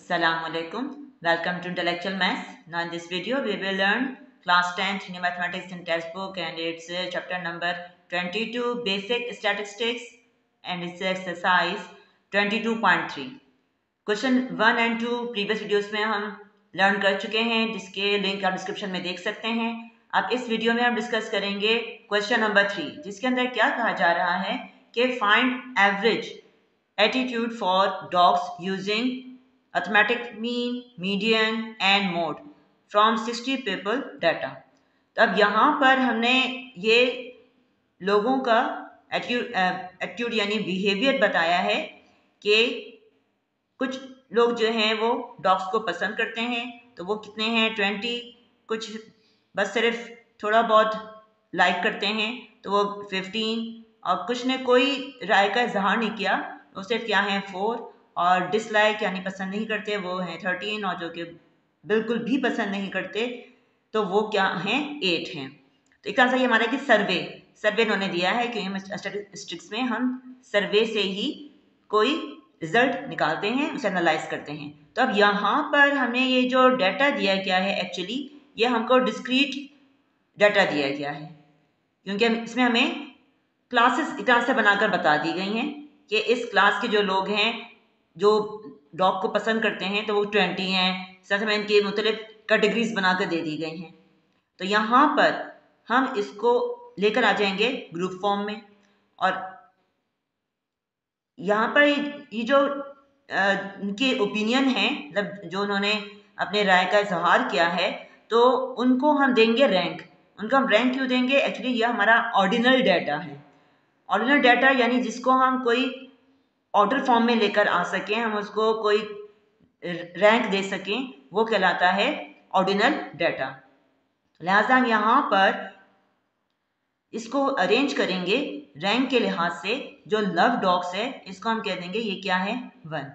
Assalamu alaikum. Welcome to Intellectual Maths. Now in this video we will learn class 10th new mathematics in textbook and it's chapter number 22 basic statistics and it's exercise 22.3. Question 1 and 2 previous videos में हम learn कर चुके हैं जिसके link आप description में देख सकते हैं। अब इस वीडियो में हम डिस्कस करेंगे क्वेश्चन नंबर 3 जिसके अंदर क्या कहा जा रहा है कि find average attitude for dogs using arithmetic mean, median and mode from 60 people data. तो अब यहाँ पर हमने ये लोगों का एटीट्यूड यानी बिहेवियर बताया है कि कुछ लोग जो हैं वो डॉग्स को पसंद करते हैं, तो वो कितने हैं 20, कुछ बस सिर्फ थोड़ा बहुत लाइक करते हैं तो वो 15, और कुछ ने कोई राय का इजहार नहीं किया, वो सिर्फ क्या है 4, और डिसलाइक यानी पसंद नहीं करते वो हैं 13, और जो कि बिल्कुल भी पसंद नहीं करते तो वो क्या हैं 8 हैं। तो एक तरह से ये हमारा कि सर्वे उन्होंने दिया है कि स्टैटिस्टिक्स में हम सर्वे से ही कोई रिजल्ट निकालते हैं, उसे एनालाइज करते हैं। तो अब यहाँ पर हमें ये जो डाटा दिया गया है एक्चुअली ये हमको डिस्क्रीट डाटा दिया गया है, क्योंकि इसमें हमें क्लासेस एक तरह से बनाकर बता दी गई हैं कि इस क्लास के जो लोग हैं जो डॉग को पसंद करते हैं तो वो 20 हैं। साथ में इनकी मुख्तलिफ कैटेगरीज बनाकर दे दी गई हैं। तो यहाँ पर हम इसको लेकर आ जाएंगे ग्रुप फॉर्म में, और यहाँ पर ये जो उनके ओपिनियन है, मतलब जो उन्होंने अपने राय का इजहार किया है, तो उनको हम देंगे रैंक। उनको हम रैंक क्यों देंगे? एक्चुअली यह हमारा ऑर्डिनल डाटा है। ऑर्डिनल डाटा यानी जिसको हम कोई ऑर्डर फॉर्म में लेकर आ सकें, हम उसको कोई रैंक दे सकें, वो कहलाता है ऑर्डिनल डाटा। लिहाजा हम यहाँ पर इसको अरेंज करेंगे रैंक के लिहाज से। जो लव डॉग्स है इसको हम कह देंगे ये क्या है 1,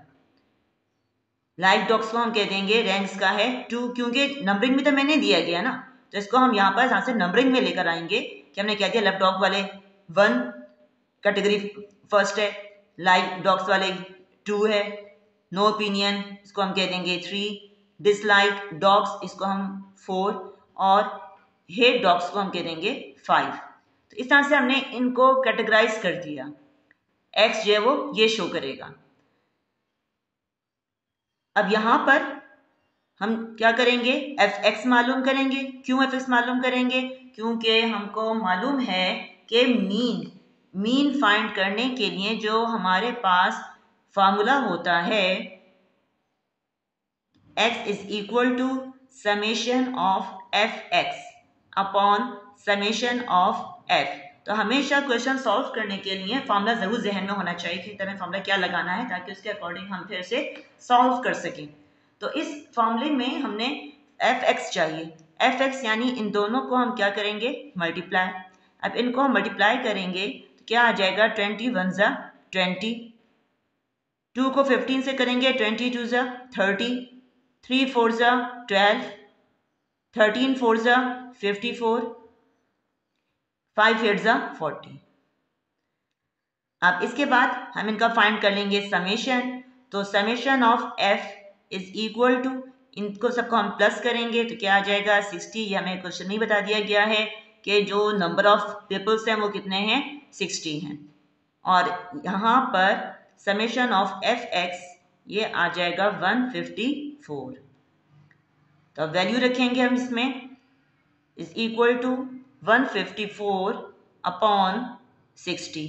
लाइक डॉग्स को हम कह देंगे रैंक्स का है 2, क्योंकि नंबरिंग में तो मैंने दिया गया ना, तो इसको हम यहाँ पर यहाँ से नंबरिंग में लेकर आएंगे कि हमने क्या दिया, लव डॉग वाले 1 कैटेगरी फर्स्ट है, लाइक डॉग्स वाले 2 है, नो ओपिनियन इसको हम कह देंगे 3, डिसलाइक डॉग्स इसको हम 4, और हेट डॉग्स को हम कह देंगे 5। तो इस तरह से हमने इनको कैटेगराइज कर दिया। एक्स जो है वो ये शो करेगा। अब यहाँ पर हम क्या करेंगे, एफ एक्स मालूम करेंगे। क्यों एफ एक्स मालूम करेंगे? क्योंकि हमको मालूम है कि मीन फाइंड करने के लिए जो हमारे पास फार्मूला होता है x is equal to summation of F X upon summation of F. तो हमेशा क्वेश्चन सॉल्व करने के लिए फार्मूला जरूर जहन में होना चाहिए कि तरह फार्मूला क्या लगाना है, ताकि उसके अकॉर्डिंग हम फिर से सॉल्व कर सकें। तो इस फार्मूले में हमने एफ एक्स चाहिए। एफ एक्स यानी इन दोनों को हम क्या करेंगे, मल्टीप्लाई। अब इनको हम मल्टीप्लाई करेंगे तो क्या आ जाएगा, 20 1 ज़ा 20, 2 को 15 से करेंगे 20 2 ज़ा 30, 3 4 ज़ा 12, 13 4 ज़ा 54, 5 8 ज़ा 40। अब इसके बाद हम इनका फाइंड कर लेंगे समेशन। तो summation of F is equal to, इनको सबको हम प्लस करेंगे तो क्या आ जाएगा 60। ये हमें क्वेश्चन नहीं बता दिया गया है कि जो नंबर ऑफ पीपल्स हैं वो कितने हैं, 60 हैं। और यहाँ पर समेशन ऑफ एफ एक्स ये आ जाएगा 154। तो वैल्यू रखेंगे हम इसमें इज इक्वल टू 154 अपॉन 60।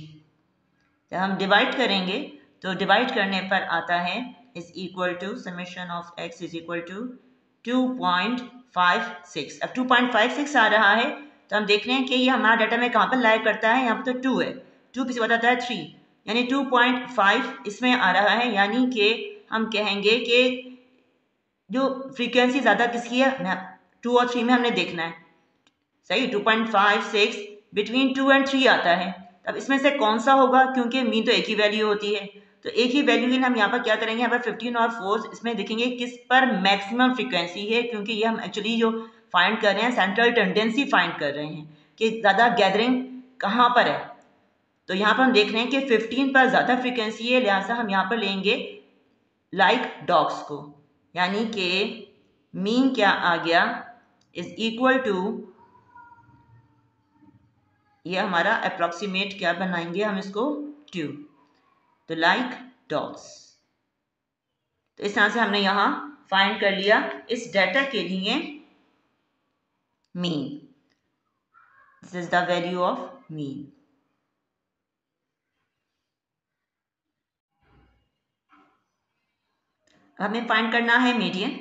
जब हम डिवाइड करेंगे तो डिवाइड करने पर आता है is equal to summation of X is equal to 2.56। अब 2.56 आ रहा है तो हम देख रहे हैं कि ये हमारा डाटा में कहाँ पर लाई करता है, यहाँ पर तो 2 है, 2 किसी बताता है 3, यानी 2.5 इसमें आ रहा है। यानी कि हम कहेंगे कि जो फ्रीक्वेंसी ज़्यादा किसकी है, 2 और 3 में हमने देखना है। सही, 2.56 बिटवीन 2 और 3 आता है। अब इसमें से कौन सा होगा, क्योंकि मीन तो एक ही वैल्यू होती है, तो एक ही वैल्यू हम यहाँ पर क्या करेंगे, यहाँ पर 15 और 4 इसमें देखेंगे किस पर मैक्सिमम फ्रीक्वेंसी है, क्योंकि ये हम एक्चुअली जो फाइंड कर रहे हैं सेंट्रल टेंडेंसी फाइंड कर रहे हैं कि ज़्यादा गैदरिंग कहाँ पर है। तो यहाँ पर हम देख रहे हैं कि 15 पर ज़्यादा फ्रीक्वेंसी है, लिहाजा हम यहाँ पर लेंगे लाइक डॉग्स को। यानी कि मीन क्या आ गया इज इक्वल टू, ये हमारा अप्रोक्सीमेट क्या बनाएंगे हम इसको 2, तो लाइक डॉग्स। तो इस तरह से हमने यहाँ फाइंड कर लिया इस डाटा के लिए mean. This is the value of mean. हमें फाइंड करना है मीडियन।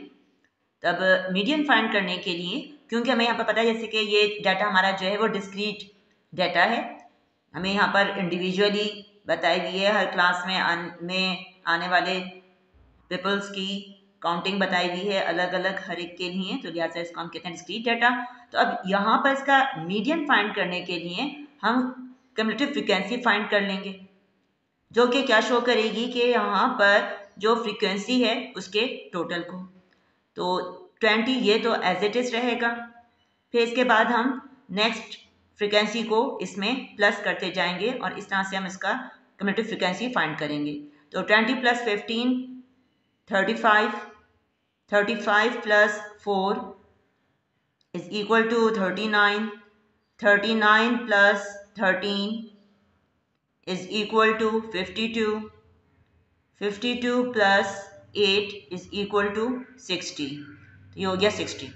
तब मीडियन फाइंड करने के लिए, क्योंकि हमें यहाँ पर पता है जैसे कि ये डाटा हमारा जो है वो डिस्क्रीट डाटा है, हमें यहाँ पर इंडिविजुअली बताई हुई है, हर क्लास में आने वाले पीपल्स की काउंटिंग बताई हुई है अलग अलग हर एक के लिए, तो लिहाजा इसको हम कहते हैं डिस्क्रीट डाटा। तो अब यहाँ पर इसका मीडियन फाइंड करने के लिए हम क्युमुलेटिव फ्रीक्वेंसी फाइंड कर लेंगे, जो कि क्या शो करेगी कि यहाँ पर जो फ्रीक्वेंसी है उसके टोटल को। तो 20 ये तो एज इट इज रहेगा, फिर इसके बाद हम नेक्स्ट फ्रीक्वेंसी को इसमें प्लस करते जाएंगे और इस तरह से हम इसका क्युमुलेटिव फ्रीक्वेंसी फाइंड करेंगे। तो 20 + 15 35, 35 + 4 is equal to 39, 39 + 13 is equal to 52, 52 + 8 is equal to 60, ये हो गया 60।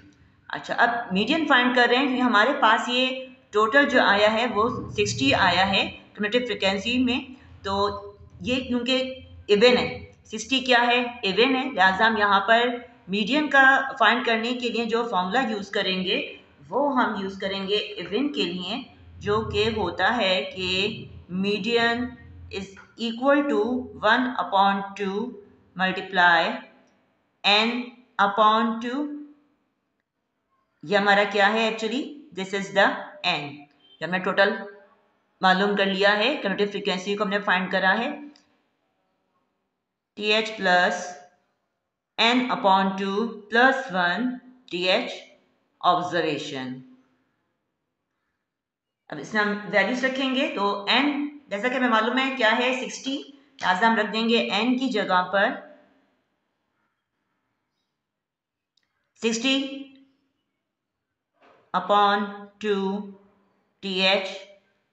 अच्छा, अब मीडियन फाइंड कर रहे हैं क्योंकि हमारे पास ये टोटल जो आया है वो 60 आया है क्युमुलेटिव फ्रीक्वेंसी में। तो ये क्योंकि इवन है, 60 क्या है, इवन है, लिहाजा हम यहाँ पर मीडियन का फाइंड करने के लिए जो फॉर्मूला यूज़ करेंगे वो हम यूज़ करेंगे इवन के लिए, जो कि होता है कि median is equal to 1/2 multiply n/2। ये हमारा क्या है actually, this is the n। जब हमने टोटल मालूम कर लिया है, क्युमुलेटिव फ्रीक्वेंसी को हमने फाइंड करा है, th + n/2 + 1 th ऑब्जर्वेशन। अब इसमें हम वैल्यूज रखेंगे, तो n जैसा कि हमें मालूम है क्या है 60, लिहाजा हम रख देंगे n की जगह पर 60/2 th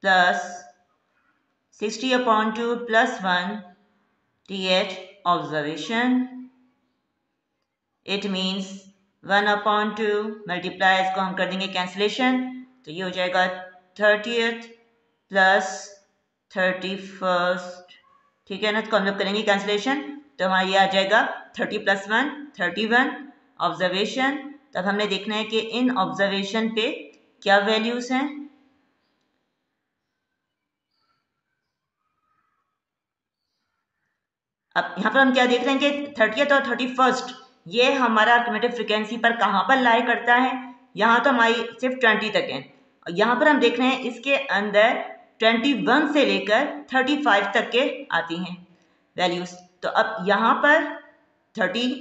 plus 60/2 plus 1 th observation. It means 1/2 multiply, इसको हम कर देंगे कैंसिलेशन, तो ये हो जाएगा 30th plus 31st, ठीक है ना। इसको हम लोग करेंगे कैंसिलेशन, तो हमारा ये आ जाएगा 30 + 1 31 ऑब्जर्वेशन। तब हमने देखना है कि इन ऑब्जर्वेशन पे क्या वैल्यूज हैं। अब यहाँ पर हम क्या देख रहे हैं कि 30th और 31st ये हमारा क्युमुलेटिव फ्रीक्वेंसी पर कहाँ पर लाई करता है। यहाँ तो हमारी सिर्फ 20 तक है, और यहाँ पर हम देख रहे हैं इसके अंदर 21 से लेकर 35 तक के आती हैं वैल्यूज। तो अब यहाँ पर 30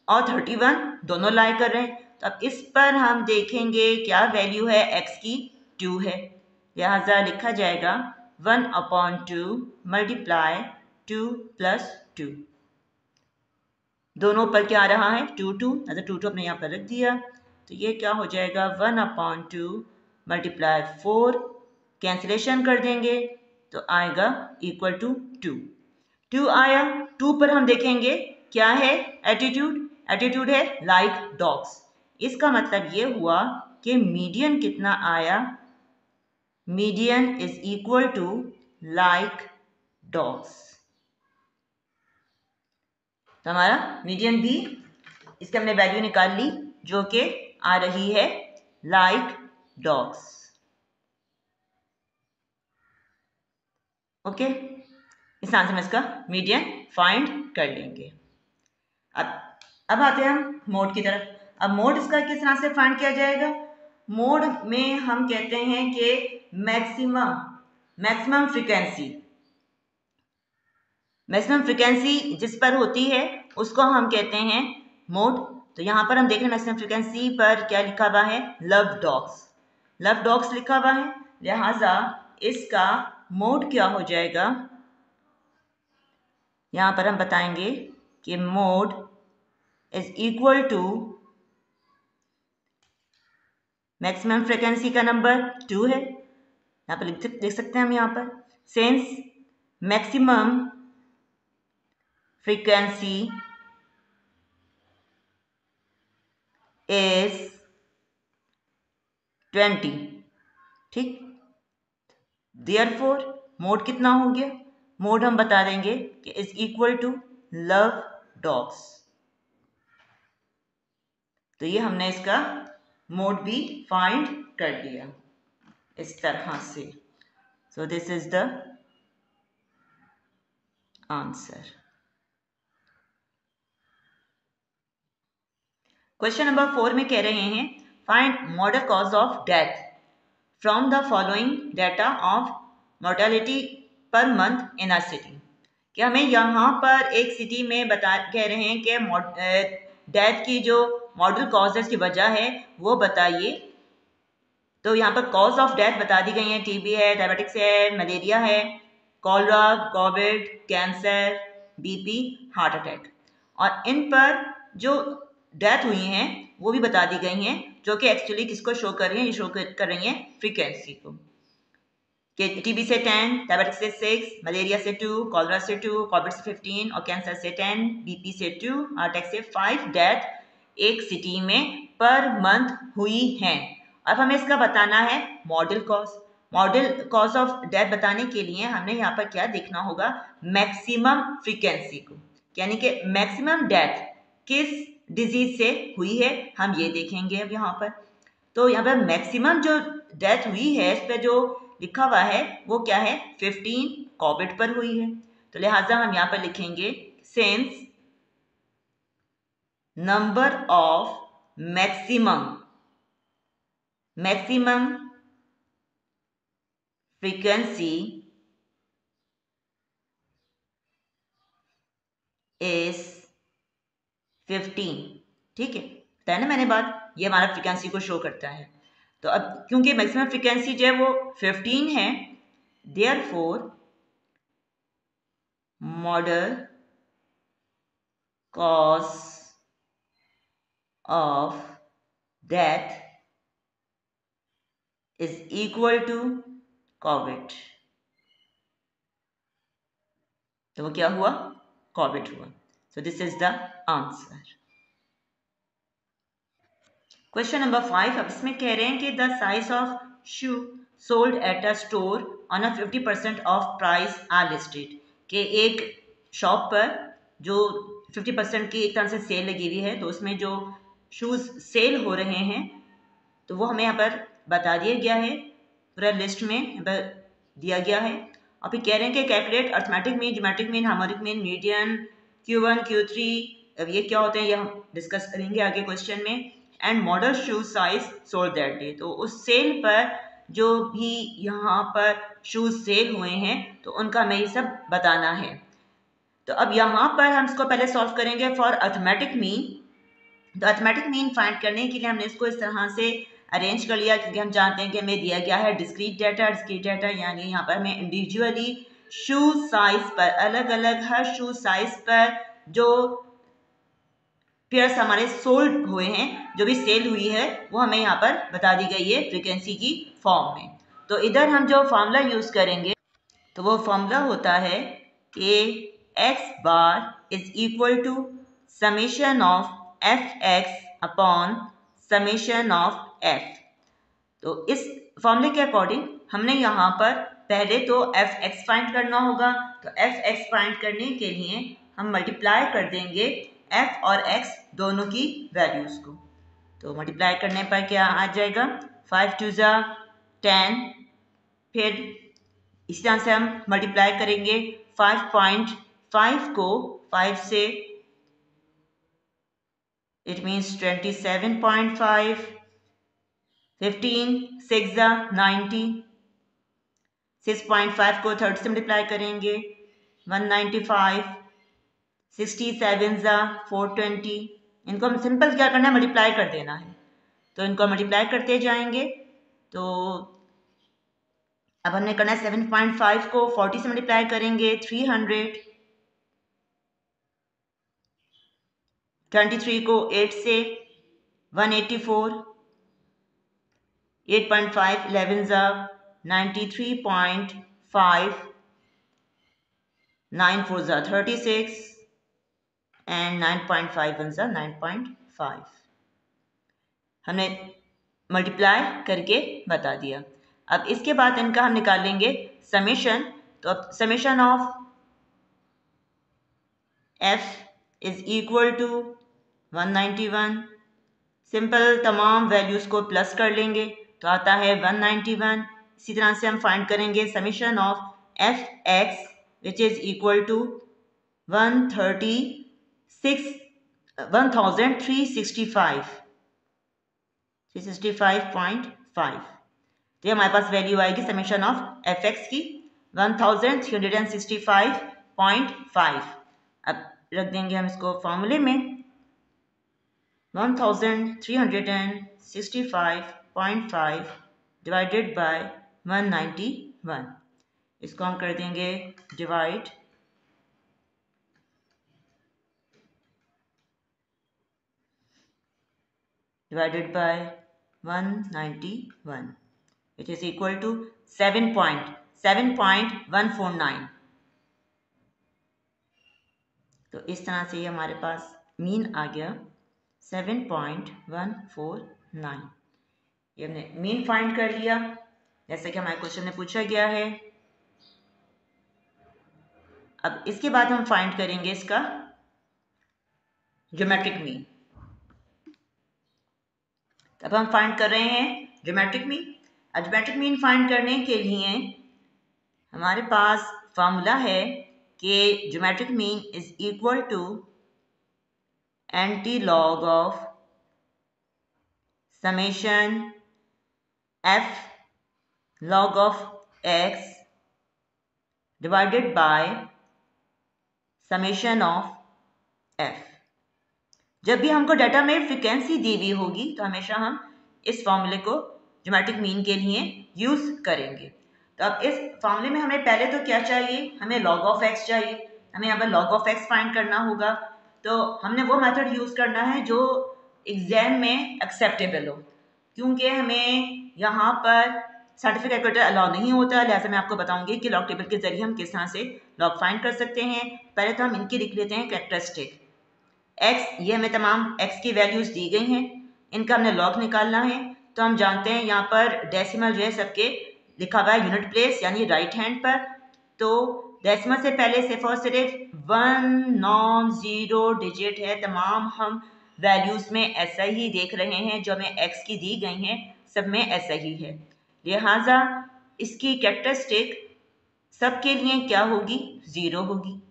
और 31 दोनों लाई कर रहे हैं, तो अब इस पर हम देखेंगे क्या वैल्यू है, x की 2 है, लिहाजा लिखा जाएगा 1/2 मल्टीप्लाई 2 + 2। दोनों पर क्या आ रहा है 2 2, अगर 2 2 अपने यहाँ पर रख दिया, तो ये क्या हो जाएगा 1/2 मल्टीप्लाई 4, कैंसिलेशन कर देंगे तो आएगा इक्वल टू 2। 2 आया, 2 पर हम देखेंगे क्या है, एटीट्यूड, एटीट्यूड है लाइक डॉग्स। इसका मतलब ये हुआ कि मीडियन कितना आया, median is equal to like dogs. तो हमारा मीडियन भी, इसके हमने वैल्यू निकाल ली जो कि आ रही है लाइक डॉग्स। ओके, इस तरह से हम इसका मीडियन फाइंड कर लेंगे। अब आते हैं हम मोड की तरफ। अब मोड इसका किस तरह से फाइंड किया जाएगा। मोड में हम कहते हैं कि मैक्सिमम फ्रीक्वेंसी जिस पर होती है उसको हम कहते हैं मोड। तो यहाँ पर हम देख रहे हैं मैक्सिमम फ्रीक्वेंसी पर क्या लिखा हुआ है, लव डॉग्स लिखा हुआ है, लिहाजा इसका मोड क्या हो जाएगा, यहाँ पर हम बताएंगे कि mode is equal to maximum frequency का नंबर 2 है, यहाँ पर लिख सकते हैं हम यहाँ पर, सिंस मैक्सिमम फ्रीक्वेंसी इज 20, ठीक। देयरफॉर मोड कितना हो गया, मोड हम बता देंगे कि is equal to love dogs. तो ये हमने इसका मोड भी फाइंड कर लिया इस तरह से। सो this is the answer. Question number 4 में कह रहे हैं find model cause of death from the following data of mortality per month in a city. कि हमें यहाँ पर एक सिटी में कह रहे हैं कि डेथ की जो मॉडल कॉजेस की वजह है वो बताइए। तो यहाँ पर कॉज ऑफ डेथ बता दी गई है, टीबी है, डायबिटिक्स है, मलेरिया है, cholera, Covid, cancer, BP, heart attack. और इन पर जो डेथ हुई हैं वो भी बता दी गई हैं, जो कि एक्चुअली किसको शो कर रही हैं, ये शो कर रही हैं फ्रीक्वेंसी को। कि टीबी से 10, डायबिटिक्स से 6, मलेरिया से 2, कॉलरा से 2, कोविड से 15 और कैंसर से 10, बीपी से 2, हार्ट अटैक से 5 डेथ एक सिटी में पर मंथ हुई हैं। अब हमें इसका बताना है model cause. Model cause of death बताने के लिए हमें यहाँ पर क्या देखना होगा, मैक्सिमम फ्रीक्वेंसी को, यानी कि मैक्सिमम डेथ किस डिजीज से हुई है हम ये देखेंगे अब यहाँ पर। तो यहाँ पर मैक्सिमम जो डेथ हुई है इस पर जो लिखा हुआ है वो क्या है, 15 कोविड पर हुई है। तो लिहाजा हम यहाँ पर लिखेंगे since number of maximum frequency is 15, ठीक है, बताया ना मैंने बात, ये हमारा फ्रीक्वेंसी को शो करता है। तो अब क्योंकि मैक्सिमम फ्रीक्वेंसी जो है वो 15 है, therefore model cause of death is equal to covid. तो वो क्या हुआ, कोविड हुआ। So this is the answer. Question number 5, अब इसमें कह रहे हैं कि the size of shoe sold at a store on a 50% off price are listed. कि एक शॉप पर जो 50% की एक तरह से सेल लगी हुई है, तो उसमें जो शूज़ सेल हो रहे हैं तो वो हमें यहाँ पर बता दिया गया है, पूरा लिस्ट में यहाँ पर दिया गया है। और फिर कह रहे हैं कि calculate arithmetic mean, geometric mean, harmonic mean, median, Q1, Q3। अब ये क्या होते हैं ये हम डिस्कस करेंगे आगे क्वेश्चन में। And model shoes size sold that day. तो उस सेल पर जो भी यहाँ पर शूज सेल हुए हैं तो उनका हमें ये सब बताना है। तो अब यहाँ पर हम इसको पहले सॉल्व करेंगे फॉर अर्थमेटिक मीन। तो अर्थमेटिक मीन फाइंड करने के लिए हमने इसको इस तरह से अरेंज कर लिया, क्योंकि हम जानते हैं कि हमें दिया गया है डिस्क्रीट डाटा यानी यहाँ पर हमें इंडिविजुअली शूज साइज पर, अलग अलग हर शूज साइज पर जो पेयर्स हमारे सोल्ड हुए हैं, जो भी सेल हुई है, वो हमें यहाँ पर बता दी गई है फ्रीक्वेंसी की फॉर्म में। तो इधर हम जो फॉर्मूला यूज करेंगे तो वो फॉर्मूला होता है कि x bar is equal to summation of F X upon summation of F. तो इस फॉर्मूले के अकॉर्डिंग हमने यहाँ पर पहले तो एफ एक्स फाइंड करना होगा। तो एफ एक्स फाइंड करने के लिए हम मल्टीप्लाई कर देंगे एफ और एक्स दोनों की वैल्यूज को। तो मल्टीप्लाई करने पर क्या आ जाएगा, 5 2 जा 10, फिर इस तरह से हम मल्टीप्लाई करेंगे 5.5 को 5 से, इट मीन्स 27.5, 15 6 जा 90, 6.5 को 30 से मल्टीप्लाई करेंगे 195, 67 जा 420। इनको हम सिंपल क्या करना है, मल्टीप्लाई कर देना है। तो इनको मल्टीप्लाई करते जाएंगे। तो अब हमने करना है 7.5 को 40 से मल्टीप्लाई करेंगे 300, 23 को 8 से 184, 8.5 11 ज़ा 93.5, 9 4 ज़ा 36 एंड 9.5 1 ज़ा 9.5। हमने मल्टीप्लाई करके बता दिया। अब इसके बाद इनका हम निकालेंगे समेशन। तो अब summation of f is equal to 191। Simple तमाम वैल्यूज को प्लस कर लेंगे तो आता है 191। इसी तरह से हम फाइंड करेंगे summation of F X which is equal to 365.5। तो हमारे पास वैल्यू आएगी समेशन ऑफ एफ एक्स की 1365.5। अब रख देंगे हम इसको फॉर्मूले में 1365.5 डिवाइडेड बाय 191। इसको हम कर देंगे divided by 191 which is equal to 7.149। तो इस तरह से ये हमारे पास मीन आ गया 7.149। ये हमने मीन फाइंड कर लिया जैसे कि हमारे क्वेश्चन में पूछा गया है। अब इसके बाद हम फाइंड करेंगे इसका ज्योमेट्रिक मीन। अब हम फाइंड कर रहे हैं geometric mean. Geometric mean find करने के लिए हमारे पास फॉर्मूला है कि geometric mean is equal to anti log of summation f log of x divided by summation of f। जब भी हमको डाटा में फ्रीक्वेंसी दी हुई होगी तो हमेशा हम इस फॉर्मूले को ज्योमेट्रिक मीन के लिए यूज करेंगे। तो अब इस फॉर्मूले में हमें पहले तो क्या चाहिए, हमें log of x चाहिए। हमें यहाँ पर log of x फाइंड करना होगा। तो हमने वो मेथड यूज करना है जो एग्जाम में एक्सेप्टेबल हो, क्योंकि हमें यहाँ पर साइंटिफिक कैलकुलेटर अलाउ नहीं होता। लिहाजा मैं आपको बताऊंगी कि लॉग टेबल के जरिए हम किस तरह से लॉग फाइंड कर सकते हैं। पहले तो हम इनकी लिख लेते हैं कैरेक्टरिस्टिक x। ये हमें तमाम x की वैल्यूज दी गई हैं, इनका हमने लॉग निकालना है। तो हम जानते हैं यहाँ पर डेसिमल जो है सबके लिखा हुआ है यूनिट प्लेस यानी राइट हैंड पर। तो डेसिमल से पहले सिर्फ और सिर्फ 1 नॉन 0 डिजिट है। तमाम हम वैल्यूज में ऐसा ही देख रहे हैं, जो हमें x की दी गई हैं सब में ऐसा ही है। लिहाजा इसकी कैरेक्टरिस्टिक सबके लिए क्या होगी, 0 होगी,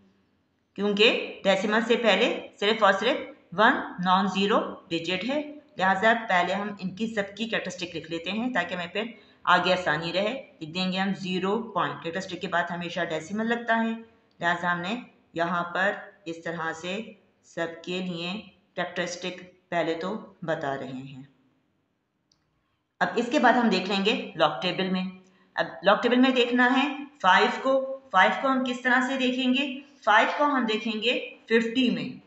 क्योंकि डेसिमल से पहले सिर्फ और सिर्फ 1 नॉन 0 डिजिट है। लिहाजा पहले हम इनकी सबकी कैरेक्टरिस्टिक लिख लेते हैं ताकि हमें फिर आगे आसानी रहे। लिख देंगे हम 0 पॉइंट, कैरेक्टरिस्टिक के बाद हमेशा डेसिमल लगता है। लिहाजा हमने यहाँ पर इस तरह से सबके लिए कैरेक्टरिस्टिक पहले तो बता रहे हैं। अब इसके बाद हम देख लेंगे लॉग टेबल में। अब लॉग टेबल में देखना है 5 को हम किस तरह से देखेंगे। 5 को हम देखेंगे 50 में,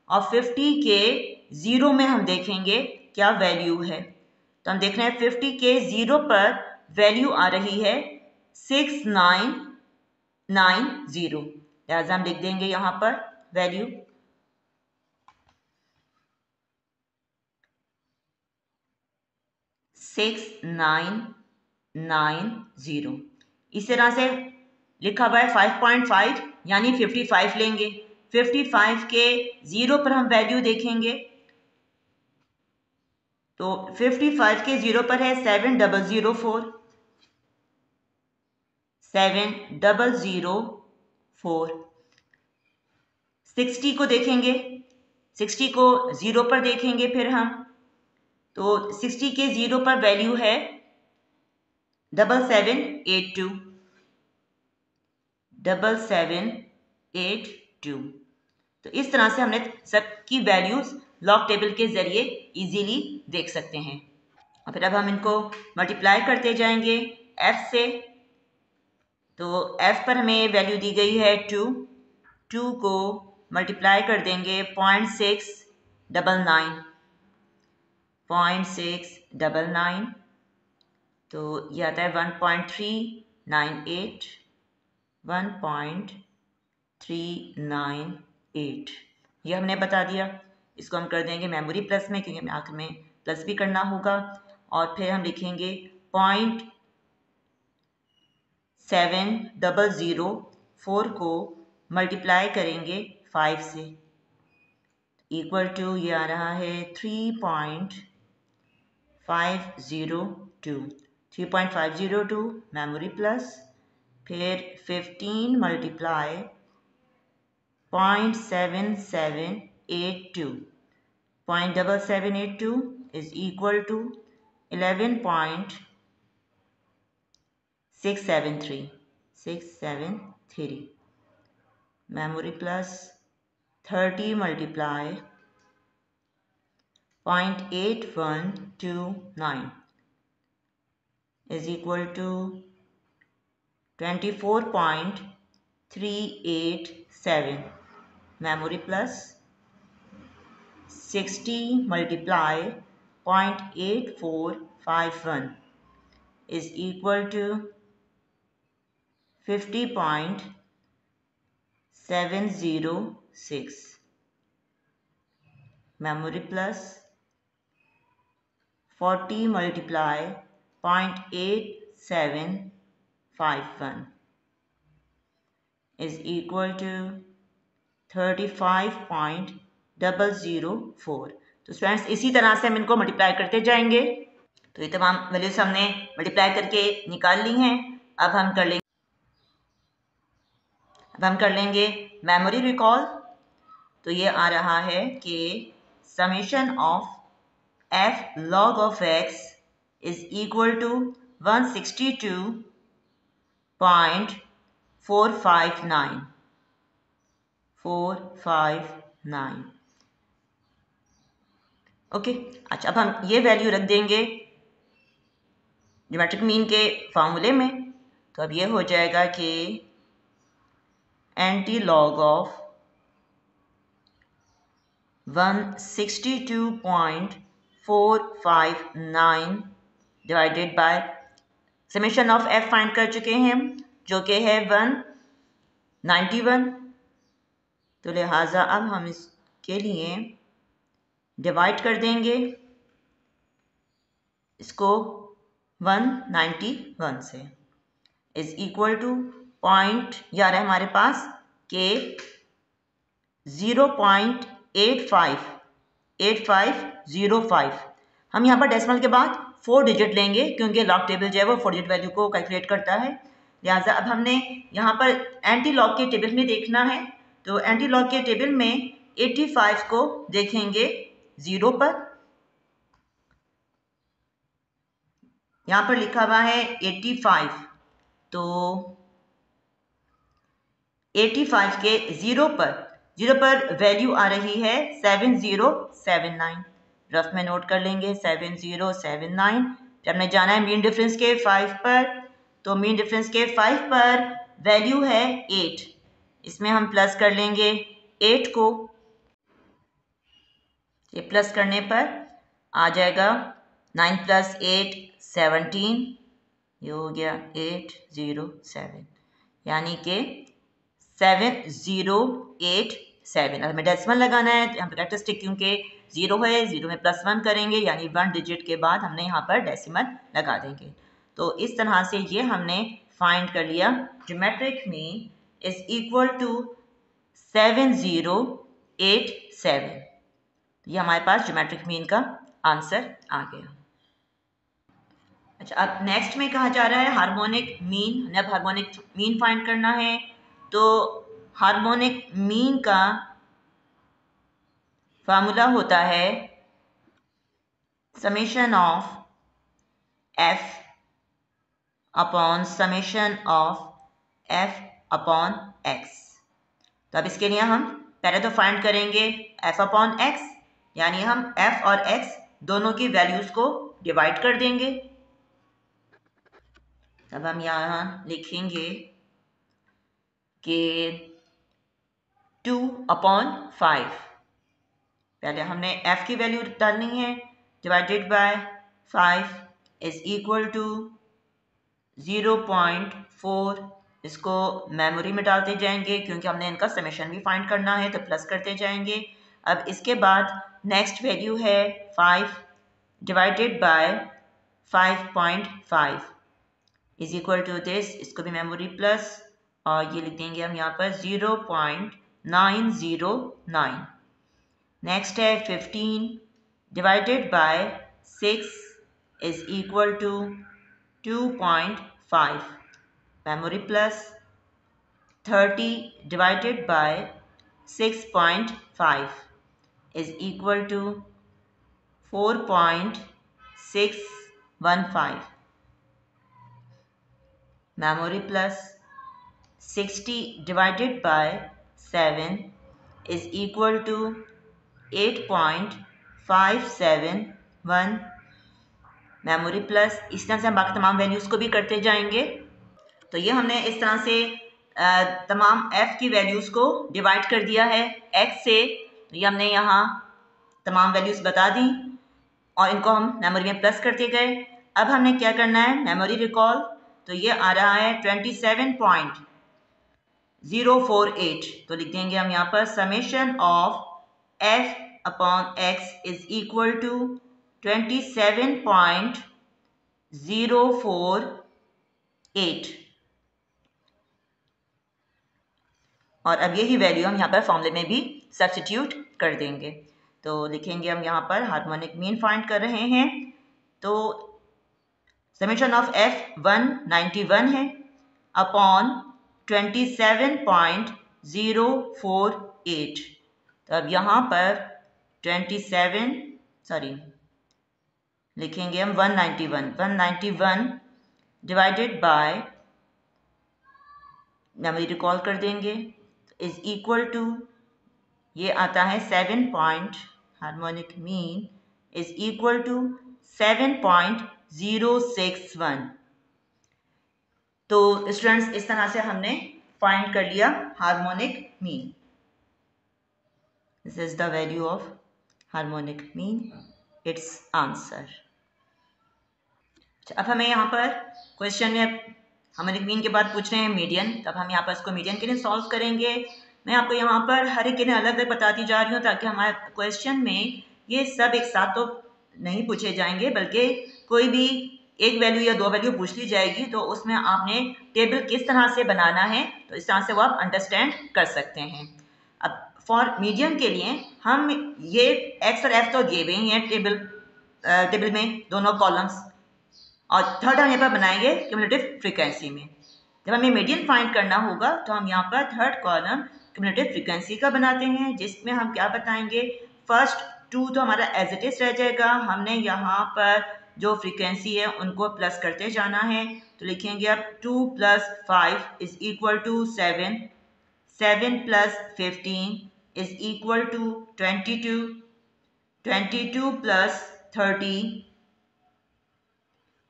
और 50 के 0 में हम देखेंगे क्या वैल्यू है। तो हम देख रहे हैं 50 के 0 पर वैल्यू आ रही है 6990। लिहाजा हम लिख देंगे यहाँ पर वैल्यू 6990। इस तरह से लिखा हुआ है 5.5 यानी 55 लेंगे। 55 के 0 पर हम वैल्यू देखेंगे तो 55 के 0 पर है 7004। 60 को देखेंगे, 60 को 0 पर देखेंगे फिर हम, तो 60 के 0 पर वैल्यू है 7782। 7782। तो इस तरह से हमने सबकी वैल्यूज लॉग टेबल के जरिए इजीली देख सकते हैं। और फिर अब हम इनको मल्टीप्लाई करते जाएंगे f से। तो f पर हमें वैल्यू दी गई है 2 को मल्टीप्लाई कर देंगे 0.6 0.699, तो ये आता है 1.398, 1.398 ये हमने बता दिया। इसको हम कर देंगे मेमोरी प्लस में, क्योंकि आखिर में प्लस भी करना होगा। और फिर हम लिखेंगे 0.7004 को मल्टीप्लाई करेंगे 5 से, इक्वल टू ये आ रहा है 3.502 मेमोरी प्लस, फिर 15 multiply 0.7782, 0.7782 is equal to 11.673 memory plus 30 multiply 0.8129 is equal to 24.387 memory plus 60 multiply 0.8451 is equal to 50.706 memory plus 40 multiply 0.8751 is equal to 35.004। तो स्टूडेंट्स इसी तरह से हम इनको मल्टीप्लाई करते जाएंगे। तो ये तमाम वैल्यूज हमने मल्टीप्लाई करके निकाल ली हैं। अब हम कर लेंगे मेमोरी रिकॉल। तो ये आ रहा है कि summation of f log of x is equal to 162.459। Okay, अच्छा अब हम ये वैल्यू रख देंगे ज्योमेट्रिक मीन के फार्मूले में। तो अब ये हो जाएगा कि anti log of 162.459 divided by summation of f find कर चुके हैं हम, जो कि है 191। तो लिहाजा अब हम इसके लिए डिवाइड कर देंगे इसको 191 से, इज इक्वल टू पॉइंट या रहा है हमारे पास के 0.8505। हम यहाँ पर डेसिमल के बाद 4 डिजिट लेंगे, क्योंकि लॉग टेबल जो है वो 4 डिजिट वैल्यू को कैलकुलेट करता है। लिहाजा अब हमने यहाँ पर एंटी लॉग के टेबल में देखना है। तो एंटी लॉग के टेबल में 85 को देखेंगे 0 पर, यहाँ पर लिखा हुआ है 85। तो 85 के 0 पर वैल्यू आ रही है 7079। रफ में नोट कर लेंगे 7079। फिर हमने जाना है मीन डिफरेंस के 5 पर। तो मीन डिफरेंस के 5 पर वैल्यू है 8। इसमें हम प्लस कर लेंगे 8 को। ये प्लस करने पर आ जाएगा 9 + 8 17। ये हो गया 807, यानी कि 7087। हमें डेसिमल लगाना है तो यहाँ पर कैरेक्टरिस्टिक क्योंकि 0 है, 0 में +1 करेंगे, यानी 1 डिजिट के बाद हमने यहाँ पर डेसिमल लगा देंगे। तो इस तरह से ये हमने फाइंड कर लिया geometric mean is equal to 7087। ये हमारे पास ज्योमेट्रिक मीन का आंसर आ गया। अच्छा, अब नेक्स्ट में कहा जा रहा है हार्मोनिक मीन। जब हार्मोनिक मीन फाइंड करना है तो हार्मोनिक मीन का फार्मूला होता है summation of f upon summation of f upon x। तो अब इसके लिए हम पहले तो फाइंड करेंगे f अपॉन x, यानी हम f और x दोनों की वैल्यूज को डिवाइड कर देंगे। तब हम यहाँ लिखेंगे कि 2/5। पहले हमने f की वैल्यू डालनी है, divided by 5 is equal to 0.4। इसको मेमोरी में डालते जाएंगे क्योंकि हमने इनका समेशन भी फाइंड करना है, तो प्लस करते जाएंगे। अब इसके बाद नेक्स्ट वैल्यू है 5 divided by 5.5 is equal to this, इसको भी मेमोरी प्लस, और ये लिख देंगे हम यहाँ पर 0.909। नेक्स्ट है 15 divided by 6 is equal to 2.5 memory plus. 30 divided by 6.5 is equal to 4.615 memory plus। 60 divided by 7 is equal to 8.571 memory plus। इस तरह से हम बाकी तमाम वैल्यूज़ को भी करते जाएंगे। तो ये हमने इस तरह से तमाम f की वैल्यूज़ को डिवाइड कर दिया है x से। ये हमने यहाँ तमाम वैल्यूज़ बता दी और इनको हम मेमोरी में प्लस करते गए। अब हमने क्या करना है, मेमोरी रिकॉल। तो ये आ रहा है 27.048, तो लिख देंगे हम यहाँ पर summation of f upon x is equal to 27.048। और अब यही वैल्यू हम यहाँ पर फॉर्मूले में भी सब्स्टिट्यूट कर देंगे। तो लिखेंगे हम यहाँ पर हार्मोनिक मीन फाइंड कर रहे हैं, तो समेशन ऑफ f 191 है अपॉन 27.048। तो अब यहाँ पर 27 लिखेंगे हम 191 डिवाइडेड बाय, मेमोरी रिकॉल कर देंगे, इज इक्वल टू, ये आता है 7 point, harmonic mean is equal to 7.061। तो स्टूडेंट्स इस तरह से हमने फाइंड कर लिया harmonic mean. This is the value of harmonic mean, it's answer. अब हमें यहाँ पर क्वेश्चन में हार्मोनिक मीन के बाद पूछ रहे हैं मीडियन, तब हम यहाँ पर इसको मीडियन के लिए सॉल्व करेंगे। मैं आपको यहाँ पर हर एक के लिए अलग अलग बताती जा रही हूँ ताकि हमारे क्वेश्चन में ये सब एक साथ तो नहीं पूछे जाएंगे, बल्कि कोई भी एक वैल्यू या दो वैल्यू पूछ ली जाएगी तो उसमें आपने टेबल किस तरह से बनाना है, तो इस तरह से वो आप अंडरस्टैंड कर सकते हैं। अब फॉर मीडियन के लिए हम ये एक्स और एफ तो दिए हुए हैं टेबल में दोनों कॉलम्स, और थर्ड हम यहाँ पर बनाएंगे क्यूमुलेटिव फ्रीक्वेंसी में। जब हमें मीडियन फाइंड करना होगा तो हम यहाँ पर थर्ड कॉलम क्यूमुलेटिव फ्रीक्वेंसी का बनाते हैं, जिसमें हम क्या बताएंगे, फर्स्ट 2 तो हमारा एज इट इज रह जाएगा, हमने यहाँ पर जो फ्रीक्वेंसी है उनको प्लस करते जाना है। तो लिखेंगे अब 2 + 5 is equal to 7, 7 + 15 is equal to 22, 22 + 30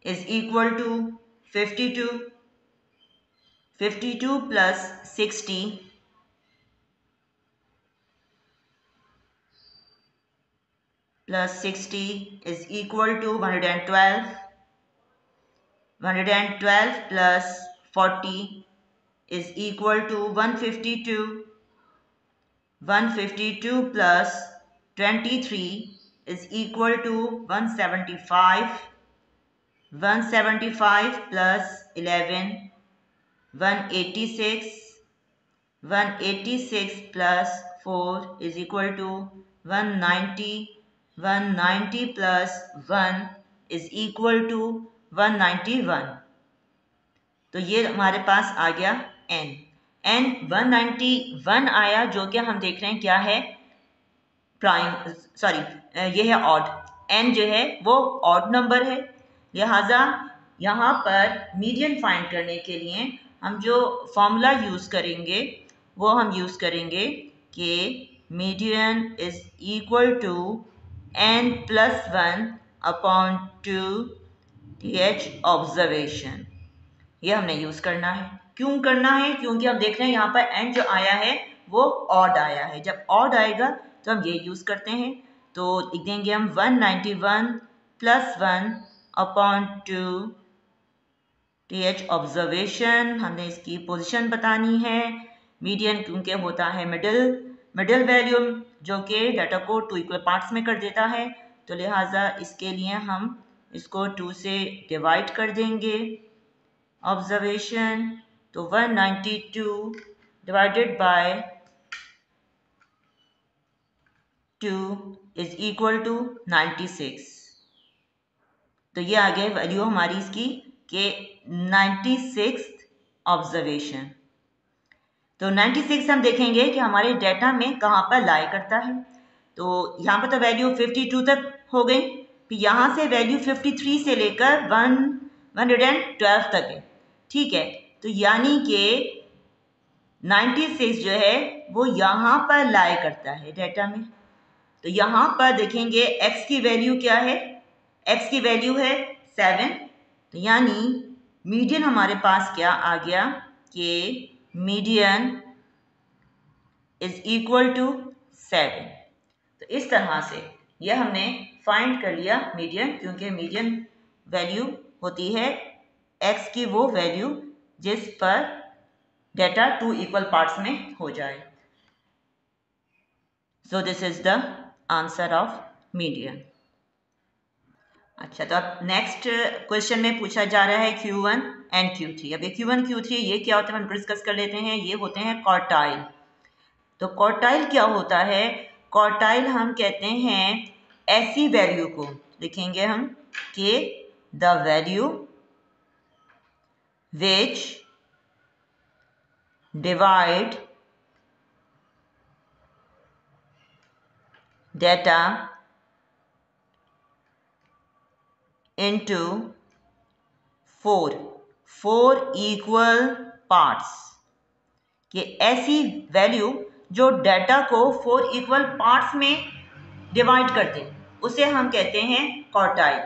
is equal to 52, 52 + 60 + 60 is equal to 112, 112 + 40 is equal to 152, 152 + 23 is equal to 175, 175 + 11 186, 186 + 4 is equal to 190, 190 + 1 is equal to 191। तो ये हमारे पास आ गया n 191 आया, जो कि हम देख रहे हैं क्या है, प्राइम, सॉरी ये है ऑड, n जो है वो ऑड नंबर है। लिहाजा यहाँ पर मीडियन फाइंड करने के लिए हम जो फॉर्मूला यूज़ करेंगे वो हम यूज़ करेंगे कि median is equal to n + 1 upon 2 th observation. ये हमने यूज़ करना है। क्यों करना है? क्योंकि हम देख रहे हैं यहाँ पर n जो आया है वो ऑड आया है। जब ऑड आएगा तो हम ये यूज़ करते हैं। तो लिख देंगे हम 191 + 1 अपॉन 2 TH ऑब्जर्वेशन। हमने इसकी पोजीशन बतानी है। मीडियन क्योंकि होता है मिडिल वैल्यू जो कि डाटा को 2 इक्वल पार्ट्स में कर देता है, तो लिहाजा इसके लिए हम इसको 2 से डिवाइड कर देंगे ऑब्जर्वेशन। तो 192 divided by 2 is equal to 96। तो ये आ गया वैल्यू हमारी इसकी के 96 ऑब्जर्वेशन। तो 96 हम देखेंगे कि हमारे डाटा में कहाँ पर लाई करता है। तो यहाँ पर तो वैल्यू 52 तक हो गई, फिर यहाँ से वैल्यू 53 से लेकर 112 तक है। ठीक है, तो यानी कि 96 जो है वो यहाँ पर लाई करता है डाटा में। तो यहाँ पर देखेंगे x की वैल्यू क्या है, x की वैल्यू है 7। तो यानी मीडियन हमारे पास क्या आ गया कि मीडियन इज इक्वल टू 7। तो इस तरह से यह हमने फाइंड कर लिया मीडियन, क्योंकि मीडियन वैल्यू होती है x की वो वैल्यू जिस पर डाटा 2 इक्वल पार्ट्स में हो जाए। सो this is the answer of median. अच्छा, तो अब नेक्स्ट क्वेश्चन में पूछा जा रहा है Q1 एंड Q3। अब ये Q1 Q3 ये क्या होता है हम डिस्कस कर लेते हैं। ये होते हैं क्वार्टाइल। तो क्वार्टाइल क्या होता है? क्वार्टाइल हम कहते हैं ऐसी वैल्यू को, लिखेंगे हम कि the value which divide data into 4 equal parts. कि ऐसी वैल्यू जो डाटा को 4 इक्वल पार्ट्स में डिवाइड करते उसे हम कहते हैं क्वार्टाइल।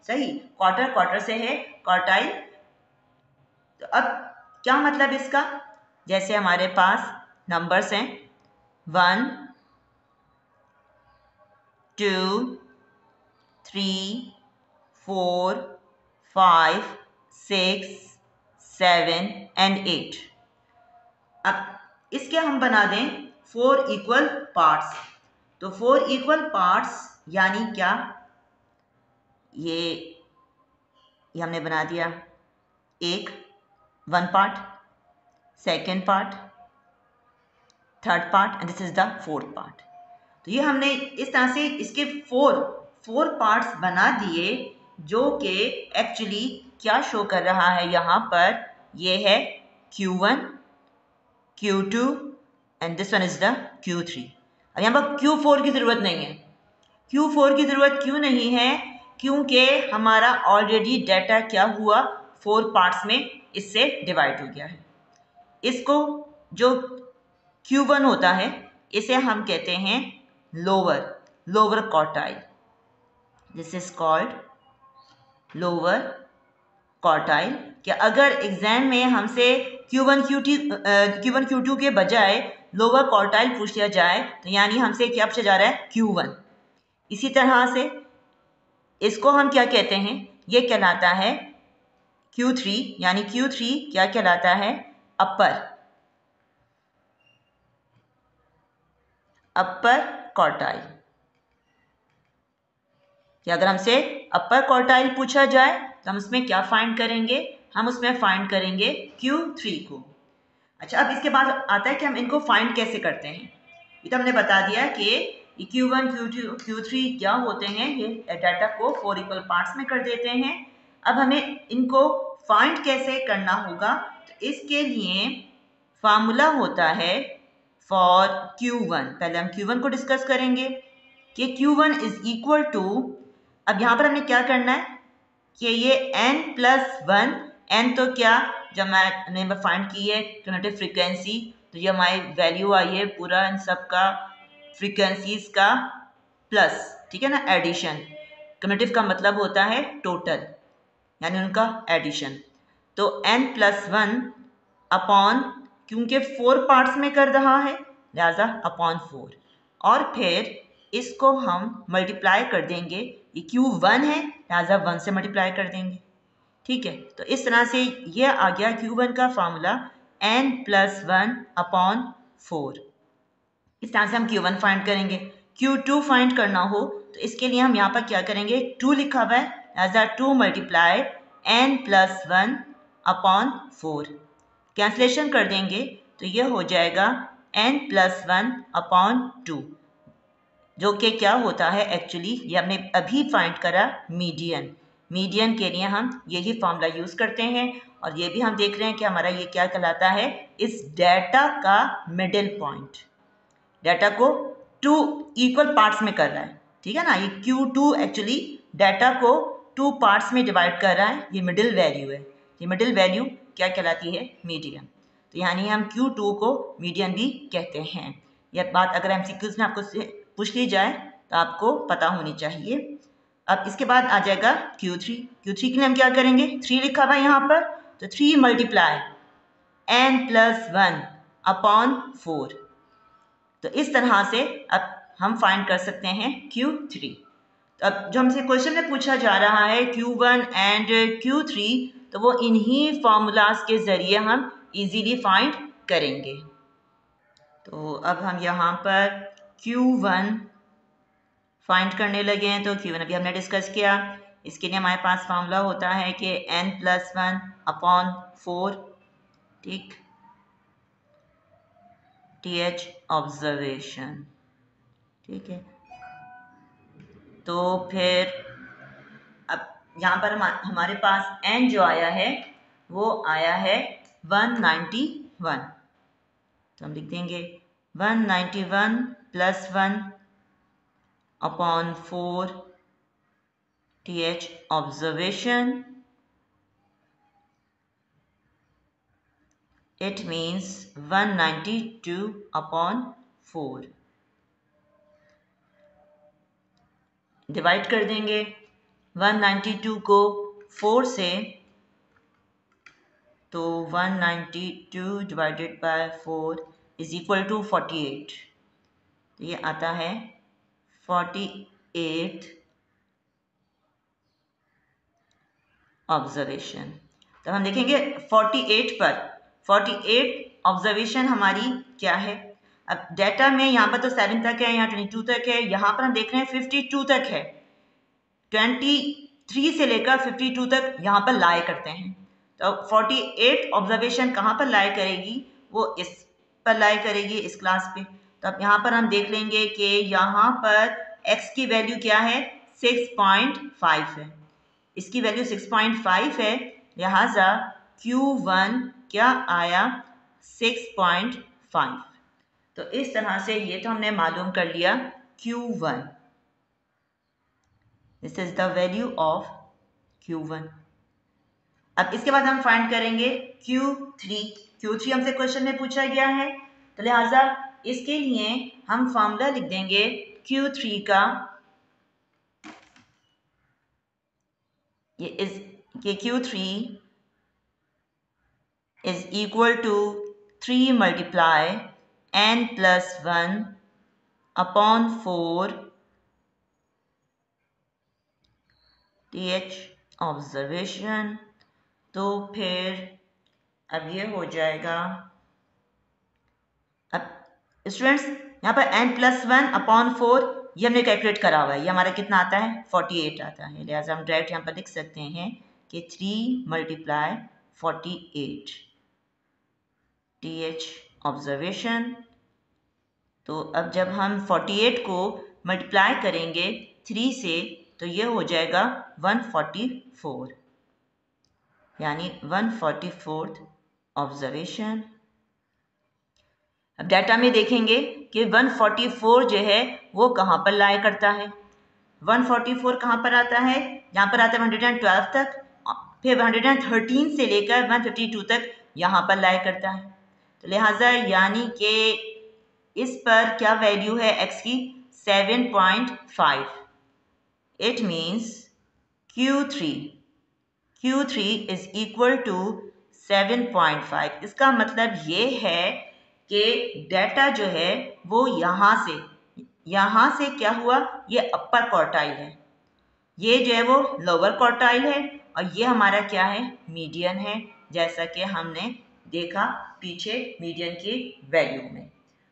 सही, क्वार्टर से है क्वार्टाइल। तो अब क्या मतलब इसका? जैसे हमारे पास नंबर्स हैं 1 2 3 4 5 6 7 एंड 8। अब इसके हम बना दें 4 इक्वल पार्ट्स। तो 4 इक्वल पार्ट्स यानी क्या? ये हमने बना दिया एक 1 part, second part, third part and this is the 4th part. तो ये हमने इस तरह से इसके 4 पार्ट्स बना दिए, जो कि एक्चुअली क्या शो कर रहा है यहाँ पर? ये है Q1 Q2 and this one is the Q3। अब यहाँ पर Q4 की ज़रूरत नहीं है। Q4 की ज़रूरत क्यों नहीं है? क्योंकि हमारा ऑलरेडी डाटा क्या हुआ 4 पार्ट्स में इससे डिवाइड हो गया है। इसको जो Q1 होता है इसे हम कहते हैं lower quartile. This is called lower quartile. कि अगर एग्जाम में हमसे Q1 Q2 के बजाय लोअर क्वार्टाइल पूछ लिया जाए तो यानी हमसे क्या पूछा जा रहा है? Q1। इसी तरह से इसको हम क्या कहते हैं? ये कहलाता है Q3। यानी Q3 क्या कहलाता है? अपर क्वार्टाइल। कि अगर हमसे अपर क्वार्टाइल पूछा जाए तो हम उसमें क्या फाइंड करेंगे? हम उसमें फाइंड करेंगे Q3 को। अच्छा, अब इसके बाद आता है कि हम इनको फाइंड कैसे करते हैं। ये तो हमने बता दिया कि Q1 Q2 Q3 क्या होते हैं। ये डाटा को 4 इक्वल पार्ट्स में कर देते हैं। अब हमें इनको फाइंड कैसे करना होगा? तो इसके लिए फार्मूला होता है फॉर Q1। पहले हम Q1 को डिस्कस करेंगे कि Q1 इज इक्वल टू, अब यहाँ पर हमें क्या करना है कि ये n+1, n तो क्या, जब मैंने फाइंड की है कम्यूटेटिव फ्रीक्वेंसी, तो ये हमारी वैल्यू आई है पूरा इन सब का फ्रीक्वेंसीज का प्लस, ठीक है ना, एडिशन। कम्यूटेटिव का मतलब होता है टोटल, यानी उनका एडिशन। तो n+1 अपॉन, क्योंकि 4 पार्ट्स में कर रहा है लिहाजा अपॉन 4। और फिर इसको हम मल्टीप्लाई कर देंगे, ये Q1 है लिहाजा 1 से मल्टीप्लाई कर देंगे। ठीक है, तो इस तरह से ये आ गया Q1 का फार्मूला n+1/4। इस तरह से हम Q1 फाइंड करेंगे। Q2 फाइंड करना हो तो इसके लिए हम यहाँ पर क्या करेंगे, 2 लिखा हुआ है लिहाजा 2 मल्टीप्लाई n+1/4। कैंसलेशन कर देंगे तो ये हो जाएगा n+1/2, जो कि क्या होता है एक्चुअली, ये हमने अभी फाइंड करा मीडियन। मीडियन के लिए हम यही फॉर्मूला यूज़ करते हैं और ये भी हम देख रहे हैं कि हमारा ये क्या कहलाता है, इस डेटा का मिडिल पॉइंट। डेटा को 2 इक्वल पार्ट्स में कर रहा है, ठीक है ना, ये Q2 एक्चुअली डेटा को 2 पार्ट्स में डिवाइड कर रहा है, ये मिडिल वैल्यू है। ये मिडिल वैल्यू क्या कहलाती है, मीडियन। तो यानी हम Q2 को मीडियन भी कहते हैं। यह बात अगर MCQs में आपको पूछ ली जाए तो आपको पता होनी चाहिए। अब इसके बाद आ जाएगा Q3। Q3 के लिए हम क्या करेंगे, 3 लिखा हुआ है यहाँ पर, तो 3 मल्टीप्लाई n+1/4। तो इस तरह से अब हम फाइंड कर सकते हैं Q3। तो अब जो हमसे क्वेश्चन में पूछा जा रहा है Q1 एंड Q3, तो वो इन्हीं फॉर्मूलाज के ज़रिए हम इजीली फाइंड करेंगे। तो अब हम यहाँ पर Q1 फाइंड करने लगे हैं। तो Q1 अभी हमने डिस्कस किया। इसके लिए हमारे पास फार्मूला होता है कि n+1/4, ठीक, TH ऑब्जर्वेशन, ठीक है। तो फिर अब यहाँ पर हमारे पास n जो आया है वो आया है 191। तो हम लिख देंगे 191 + 1/4 TH observation. It means 192/4। Divide कर देंगे 192 को 4 से, तो 192 divided by 4 is equal to 48। तो ये आता है 48 ऑब्जर्वेशन। तो हम देखेंगे 48 पर 48 ऑब्जर्वेशन हमारी क्या है। अब डेटा में यहाँ पर तो 7 तक है, यहाँ 22 तक है, यहाँ पर हम देख रहे हैं 52 तक है। 23 से लेकर 52 तक यहाँ पर लाई करते हैं। तो 48 ऑब्जर्वेशन कहाँ पर लाई करेगी, वो इस पर लाई करेगी, इस क्लास पे। तो अब यहाँ पर हम देख लेंगे कि यहाँ पर x की वैल्यू क्या है, 6.5 है, इसकी वैल्यू 6.5 है, लिहाजा Q1 क्या आया, 6.5। तो इस तरह से ये तो हमने मालूम कर लिया Q1। This is the value of Q1। अब इसके बाद हम फाइंड करेंगे Q3। Q3 हमसे क्वेश्चन में पूछा गया है, तो लिहाजा इसके लिए हम फार्मूला लिख देंगे Q3 का, ये Q3 is equal to 3 multiply n+1/4 TH observation. तो फिर अब ये हो जाएगा, अब स्टूडेंट्स यहाँ पर n+1/4 ये हमने कैलकुलेट करा हुआ है, ये हमारा कितना आता है, 48 आता है। लिहाजा हम डायरेक्ट यहाँ पर लिख सकते हैं कि 3 मल्टीप्लाई 48 TH ऑब्जर्वेशन। तो अब जब हम 48 को मल्टीप्लाई करेंगे 3 से, तो ये हो जाएगा 144, यानी 144th ऑब्जर्वेशन। अब डाटा में देखेंगे कि 144 जो है वो कहाँ पर लाई करता है। 144 कहाँ पर आता है, यहाँ पर आता है 112 तक, फिर 113 से लेकर 152 तक यहाँ पर लाई करता है। तो लिहाजा यानी कि इस पर क्या वैल्यू है x की, 7.5। It means Q3 is equal to 7.5। इसका मतलब ये है कि डेटा जो है वो यहाँ से यहाँ से क्या हुआ, ये अपर क्वार्टाइल है, ये जो है वो लोअर क्वार्टाइल है, और ये हमारा क्या है, मीडियन है, जैसा कि हमने देखा पीछे मीडियन की वैल्यू में।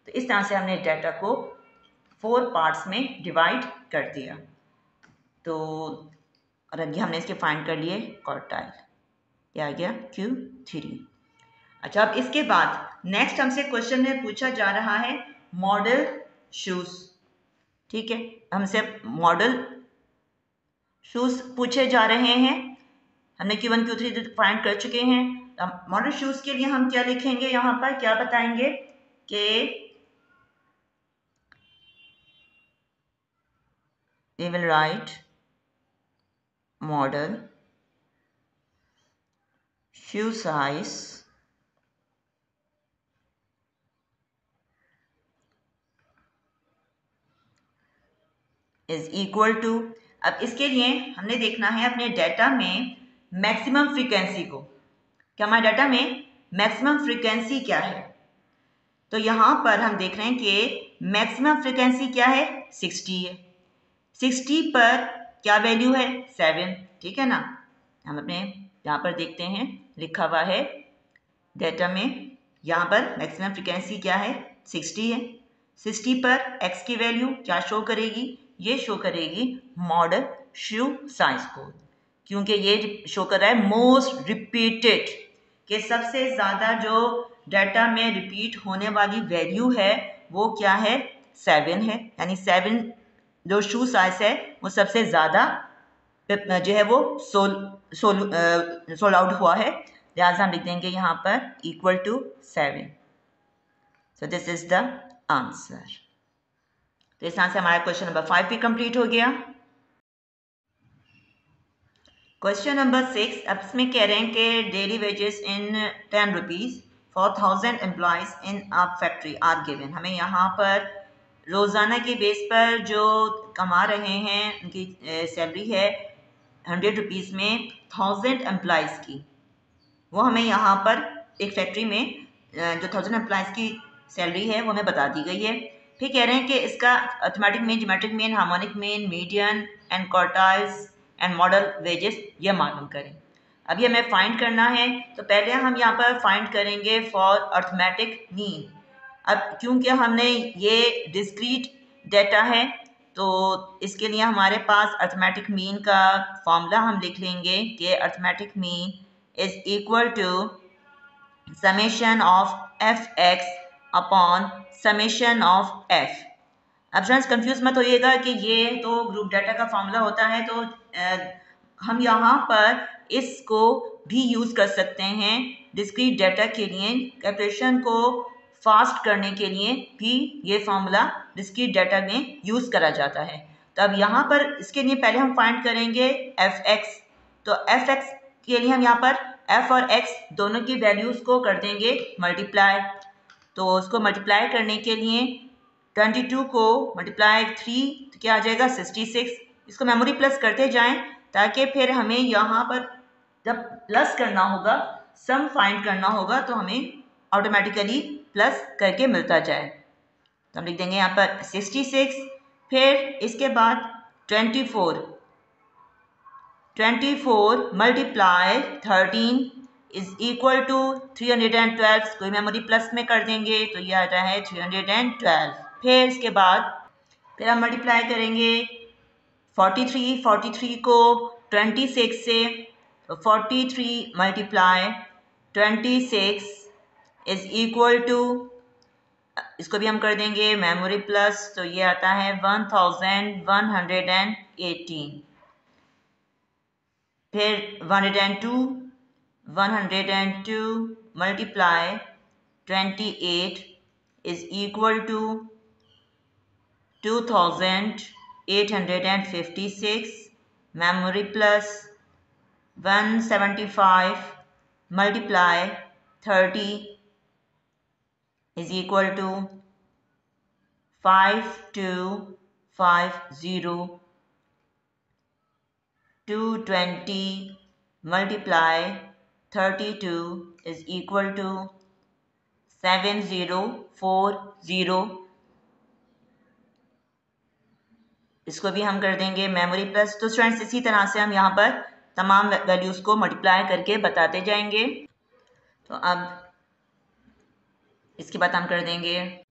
तो इस तरह से हमने डाटा को 4 पार्ट्स में डिवाइड कर दिया। तो और अभी हमने इसके फाइंड कर लिए क्वार्टाइल, क्या आ गया Q3। अच्छा, अब इसके बाद नेक्स्ट हमसे क्वेश्चन में पूछा जा रहा है मॉडल शूज। ठीक है, हमसे मॉडल शूज पूछे जा रहे हैं। हमने Q1 Q3 फाइंड कर चुके हैं। मॉडल शूज के लिए हम क्या लिखेंगे, यहाँ पर क्या बताएंगे कि we will write model shoe size is equal to. अब इसके लिए हमने देखना है अपने डाटा में मैक्सिमम फ्रीक्वेंसी को, क्या हमारे डाटा में मैक्सिमम फ्रीक्वेंसी क्या है। तो यहाँ पर हम देख रहे हैं कि मैक्सिमम फ्रीक्वेंसी क्या है, 60 है। 60 पर क्या वैल्यू है, 7। ठीक है ना, हम अपने यहाँ पर देखते हैं लिखा हुआ है डाटा में, यहाँ पर मैक्सिमम फ्रीक्वेंसी क्या है, 60 है। 60 पर x की वैल्यू क्या शो करेगी, ये शो करेगी मॉडल शू साइज को, क्योंकि ये शो कर रहा है मोस्ट रिपीटेड, कि सबसे ज़्यादा जो डाटा में रिपीट होने वाली वैल्यू है वो क्या है, 7 है। यानी 7 जो शू साइज है वो सबसे ज़्यादा जो है वो सोल्ड आउट हुआ है, लिहाजा हम लिख देंगे यहाँ पर equal to 7। So this is the answer. तो इस तरह से हमारा क्वेश्चन नंबर 5 भी कंप्लीट हो गया। क्वेश्चन नंबर 6, अब इसमें कह रहे हैं कि daily wages in 10 rupees for 1000 employees in a factory are given. हमें यहाँ पर रोज़ाना के बेस पर जो कमा रहे हैं उनकी सैलरी है 100 रुपीज़ में 1000 एम्प्लॉयज़ की, वो हमें यहाँ पर एक फैक्ट्री में जो 1000 एम्प्लॉयज़ की सैलरी है वो हमें बता दी गई है। फिर कह रहे हैं कि इसका arithmetic mean, geometric mean, harmonic mean, median and quartiles and model wages ये मालूम करें। अभी हमें फाइंड करना है, तो पहले हम यहाँ पर फाइंड करेंगे फॉर अर्थमेटिक मीन। अब क्योंकि हमने ये डिस्क्रीट डाटा है तो इसके लिए हमारे पास अर्थमेटिक मीन का फॉर्मूला हम लिख लेंगे कि arithmetic mean is equal to summation of F X upon summation of F. अब फ्रेंड्स कंफ्यूज मत होइएगा कि ये तो ग्रुप डाटा का फॉर्मूला होता है, तो हम यहाँ पर इसको भी यूज़ कर सकते हैं डिस्क्रीट डाटा के लिए, कैलकुलेशन को फास्ट करने के लिए भी ये फार्मूला डिस्क्रीट डाटा में यूज़ करा जाता है। तो अब यहाँ पर इसके लिए पहले हम फाइंड करेंगे एफ एक्स। तो एफ एक्स के लिए हम यहाँ पर एफ और एक्स दोनों की वैल्यूज़ को कर देंगे मल्टीप्लाई। तो उसको मल्टीप्लाई करने के लिए 22 को मल्टीप्लाई 3 तो क्या आ जाएगा 66। इसको मेमोरी प्लस करते जाएं ताकि फिर हमें यहाँ पर जब प्लस करना होगा, सम फाइंड करना होगा, तो हमें ऑटोमेटिकली प्लस करके मिलता जाए। तो हम लिख देंगे यहाँ पर 66, फिर इसके बाद 24 मल्टीप्लाई 13 इज इक्वल टू 312। कोई मेमोरी प्लस में कर देंगे तो ये आ रहा है 312। फिर इसके बाद फिर हम मल्टीप्लाई करेंगे 43 को 26 से, तो 43 मल्टीप्लाई 26 इज इक्वल टू, इसको भी हम कर देंगे मेमोरी प्लस, तो ये आता है 1118। फिर 102 multiply 28 is equal to 2856 memory plus 175 multiply 30 is equal to 5250 220 multiply 32 is equal to 7040 इसको भी हम कर देंगे मेमोरी प्लस। तो स्टूडेंट्स इसी तरह से हम यहाँ पर तमाम वैल्यूज़ को मल्टीप्लाई करके बताते जाएंगे। तो अब इसके बाद हम कर देंगे,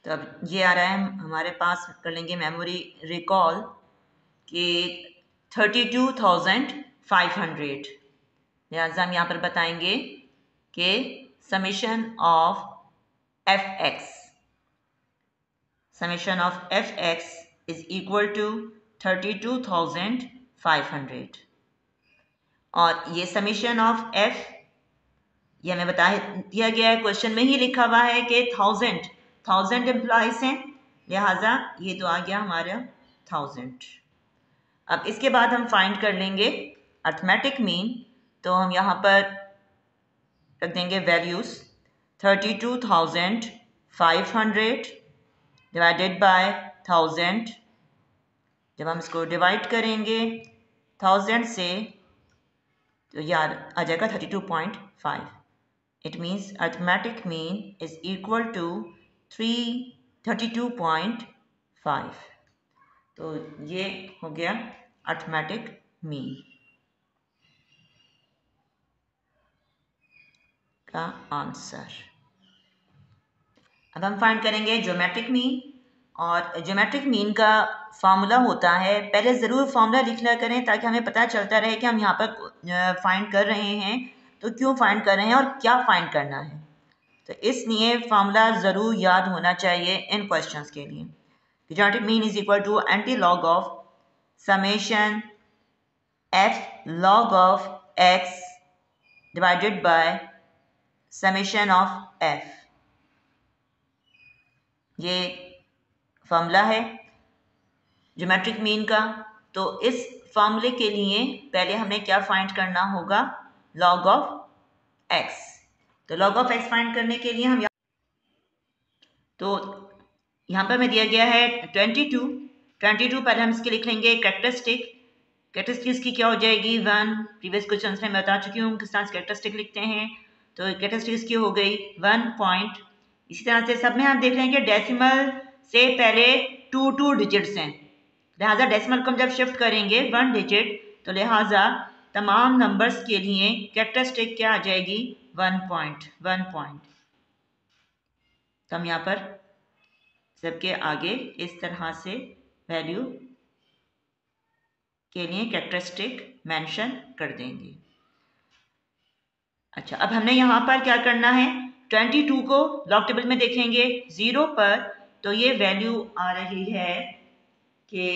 तो अब ये आ रहा है हमारे पास, कर लेंगे मेमोरी रिकॉल कि 32,500। लिहाजा हम यहाँ पर बताएंगे कि summation of F X is equal to 32,500। और ये समेशन ऑफ एफ, ये हमें बता दिया गया है, क्वेश्चन में ही लिखा हुआ है कि 1000 एम्प्लॉयज हैं, लिहाजा ये तो आ गया हमारा 1000। अब इसके बाद हम फाइंड कर लेंगे अर्थमेटिक मीन। तो हम यहाँ पर रख देंगे वैल्यूज 32,500 डिवाइडेड बाय 1000। जब हम इसको डिवाइड करेंगे 1000 से तो यार आ जाएगा 32.5। It means arithmetic mean is equal to 32.5। तो ये हो गया अर्थमेटिक मीन का आंसर। अब हम फाइंड करेंगे ज्योमेट्रिक मीन। और ज्योमेट्रिक मीन का फार्मूला होता है, पहले ज़रूर फार्मूला लिखना करें ताकि हमें पता चलता रहे कि हम यहाँ पर फाइंड कर रहे हैं तो क्यों फाइंड कर रहे हैं और क्या फाइंड करना है। तो इसलिए फार्मूला ज़रूर याद होना चाहिए इन क्वेश्चंस के लिए। Geometric mean is equal to anti log of summation F log of X divided by summation of F. ये फार्मूला है ज्योमेट्रिक मीन का। तो इस फार्मूले के लिए पहले हमें क्या फाइंड करना होगा, लॉग ऑफ एक्स। तो लॉग ऑफ एक्स फाइंड करने के लिए हम यहाँ पर हमें दिया गया है 22 पहले हम इसके लिख लेंगे कैरेक्टरिस्टिक की क्या हो जाएगी 1। प्रीवियस क्वेश्चन में मैं बता चुकी हूँ किस तरह से कैरेक्टरिस्टिक लिखते हैं। तो कैरेक्टरिस्टिक की हो गई 1 पॉइंट। इसी तरह से सब में हम देख लेंगे डेसिमल से पहले 2 डिजिट्स हैं, लिहाजा डेसिमल को हम जब शिफ्ट करेंगे 1 डिजिट तो लिहाजा तमाम नंबर्स के लिए कैरेक्टरिस्टिक क्या आ जाएगी 1 पॉइंट। तो हम यहाँ पर सबके आगे इस तरह से वैल्यू के लिए कैरेक्टरिस्टिक मेंशन कर देंगे। अच्छा, अब हमने यहाँ पर क्या करना है, 22 को लॉग टेबल में देखेंगे 0 पर, तो ये वैल्यू आ रही है कि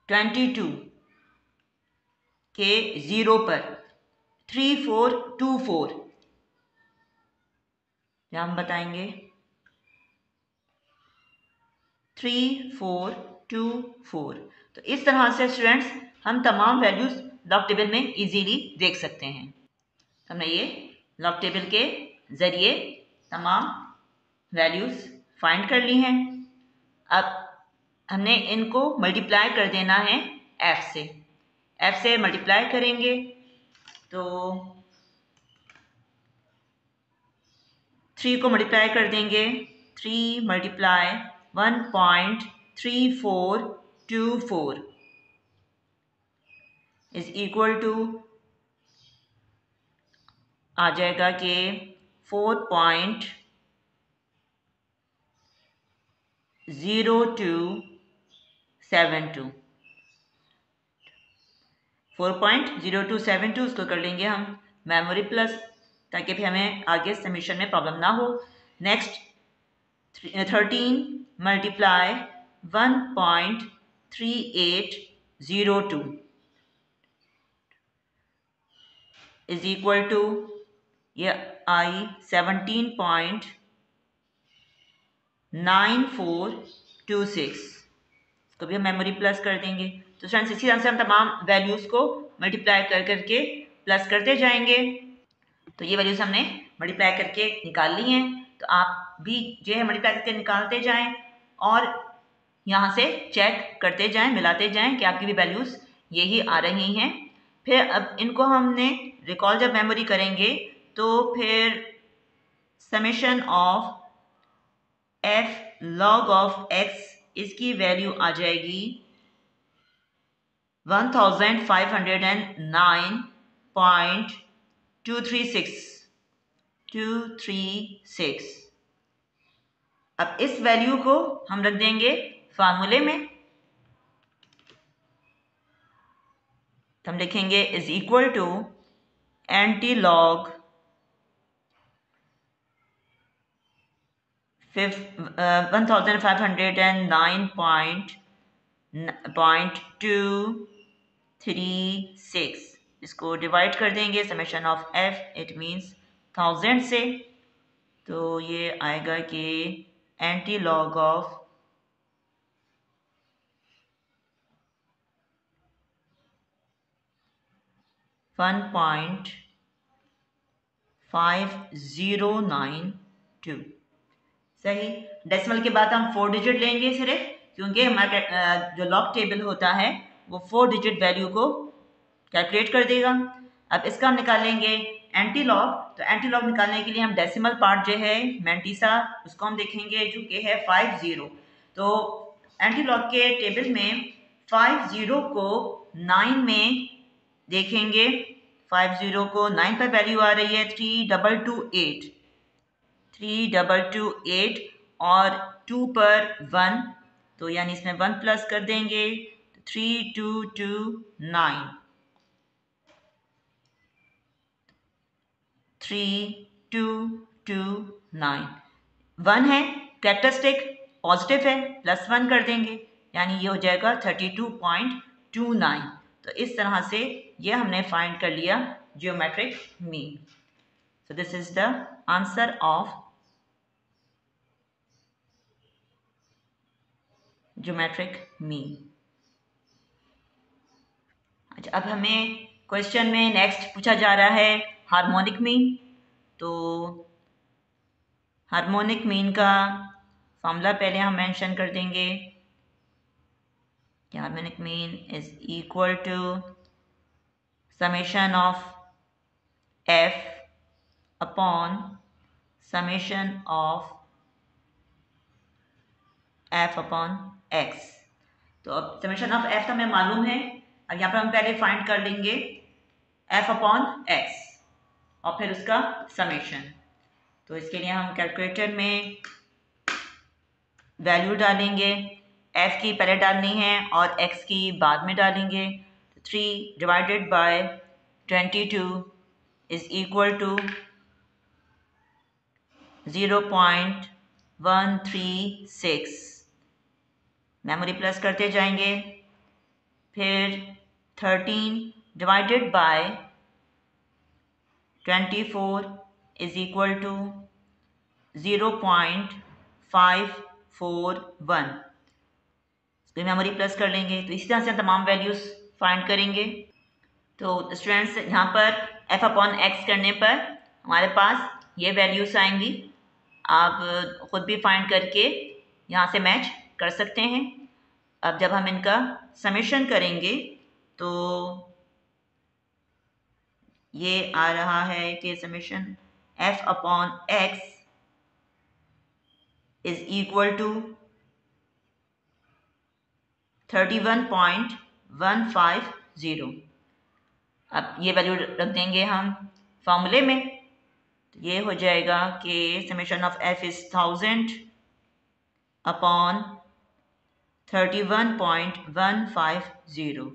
22 के 0 पर 3424 हम बताएंगे 3424। तो इस तरह से स्टूडेंट्स हम तमाम वैल्यूज लॉग टेबल में इजीली देख सकते हैं। हमने ये लॉग टेबल के जरिए तमाम वैल्यूज फाइंड कर ली हैं। अब हमने इनको मल्टीप्लाई कर देना है एफ से मल्टीप्लाई करेंगे तो 3 को मल्टीप्लाई कर देंगे 3 मल्टीप्लाई 1.3424 इज इक्वल टू आ जाएगा कि 4.0272 4.0272। उसको कर लेंगे हम मेमोरी प्लस ताकि फिर हमें आगे समीशन में प्रॉब्लम ना हो। Next 13 multiply 1.3802 is equal to ये आई 17.9426। इसको भी हम मेमोरी प्लस कर देंगे। तो फ्रेंड्स इसी तरह से हम तमाम वैल्यूज़ को मल्टीप्लाई कर करके प्लस करते जाएंगे। तो ये वैल्यूज़ हमने मल्टीप्लाई करके निकाल ली हैं, तो आप भी जो है मल्टीप्लाई करके निकालते जाएं और यहाँ से चेक करते जाएं, मिलाते जाएं कि आपकी भी वैल्यूज़ यही आ रही हैं। फिर अब इनको हमने रिकॉल जब मेमोरी करेंगे तो फिर summation of F log of x, इसकी वैल्यू आ जाएगी 1509.236। अब इस वैल्यू को हम रख देंगे फार्मूले में, तो हम लिखेंगे is equal to anti log 1509.236। इसको डिवाइड कर देंगे summation of F, it means 1000 से, तो ये आएगा कि एंटी लॉग ऑफ 1.5092। सही। डेसिमल के बाद हम 4 डिजिट लेंगे सिर्फ, क्योंकि हमारा जो लॉग टेबल होता है वो 4 डिजिट वैल्यू को कैलकुलेट कर देगा। अब इसका हम निकालेंगे एंटी लॉग, तो एंटी लॉग निकालने के लिए हम डेसिमल पार्ट जो है मैंटीसा, उसको हम देखेंगे जो कि है 50। तो एंटी लॉग के टेबल में 50 को 9 में देखेंगे, 50 को 9 पर वैल्यू आ रही है 3228 और 2 पर 1, तो यानी इसमें 1 प्लस कर देंगे, 3229 3229 1 है, कैरेक्टरिस्टिक पॉजिटिव है, +1 कर देंगे, यानी ये हो जाएगा 32.29। तो इस तरह से ये हमने फाइंड कर लिया geometric mean. So this is the answer of geometric mean. अच्छा, अब हमें क्वेश्चन में नेक्स्ट पूछा जा रहा है हार्मोनिक मीन। तो हार्मोनिक मीन का फॉर्मूला पहले हम मेंशन कर देंगे कि harmonic mean is equal to summation of F upon summation of F upon X. तो अब समेशन ऑफ एफ तो हमें मालूम है, अब यहाँ पर हम पहले फाइंड कर लेंगे एफ अपॉन एक्स और फिर उसका समेशन। तो इसके लिए हम कैलकुलेटर में वैल्यू डालेंगे, एफ की पहले डालनी है और एक्स की बाद में डालेंगे। 3 divided by 22 is equal to 0.136। Memory plus करते जाएंगे, फिर 13 divided by 24 is equal to 0.541। इसको मेमोरी प्लस कर लेंगे, तो इसी तरह से तमाम वैल्यूज फाइंड करेंगे। तो स्टूडेंट्स, यहाँ पर एफ अपॉन एक्स करने पर हमारे पास ये वैल्यूज आएंगी, आप खुद भी फाइंड करके यहाँ से मैच कर सकते हैं। अब जब हम इनका समेशन करेंगे तो ये आ रहा है कि summation F upon X is equal to 31.150। अब ये वैल्यू रख देंगे हम फॉर्मूले में, तो ये हो जाएगा कि summation of F is 1000 upon 31.150।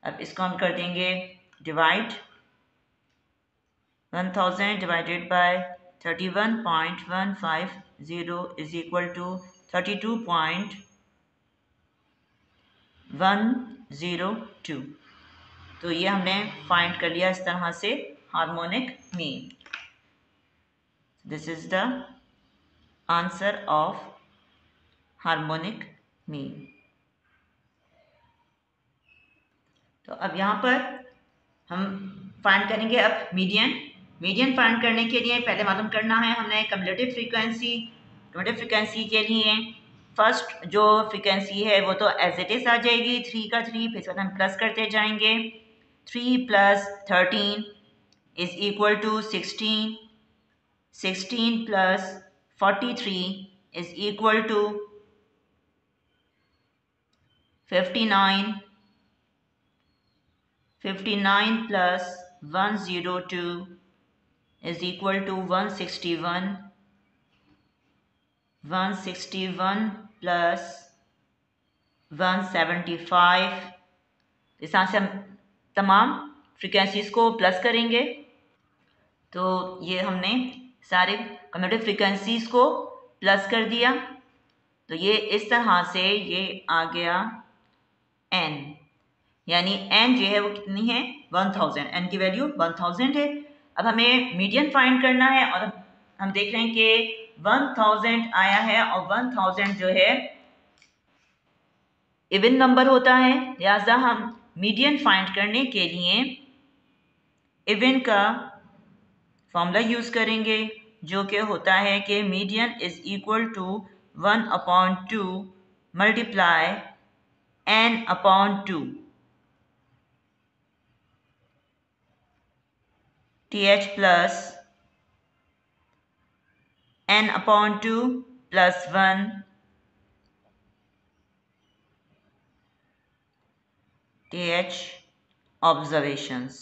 अब इसको हम कर देंगे divide, 1000 divided by 31.150 is equal to 32.102। तो ये हमने फाइंड कर लिया इस तरह से harmonic mean. This is the answer of harmonic mean. तो अब यहाँ पर हम फाइंड करेंगे अब मीडियन। मीडियन फाइंड करने के लिए पहले मालूम करना है हमने कम्युलेटिव फ्रीक्वेंसी। कम्युलेटिव फ्रीक्वेंसी के लिए फर्स्ट जो फ्रीक्वेंसी है वो तो एज इट इज आ जाएगी 3 का 3, फिर इसके बाद हम प्लस करते जाएंगे। 3 + 13 is equal to 16, 16 + 43 is equal to 59 plus 102 is equal to 161 plus 175। इस तरह से हम तमाम फ्रीक्वेंसीज को प्लस करेंगे। तो ये हमने सारे कम्यूटेटिव फ्रीक्वेंसीज को प्लस कर दिया। तो ये इस तरह से ये आ गया n, यानी n जो है वो कितनी है 1000, n की वैल्यू 1000 है। अब हमें मीडियन फाइंड करना है और हम देख रहे हैं कि 1000 आया है और 1000 जो है इवन नंबर होता है, लिहाजा हम मीडियन फाइंड करने के लिए इवन का फॉर्मूला यूज करेंगे, जो कि होता है कि median is equal to 1/2 multiply n/2 th plus n/2 plus 1 th observations.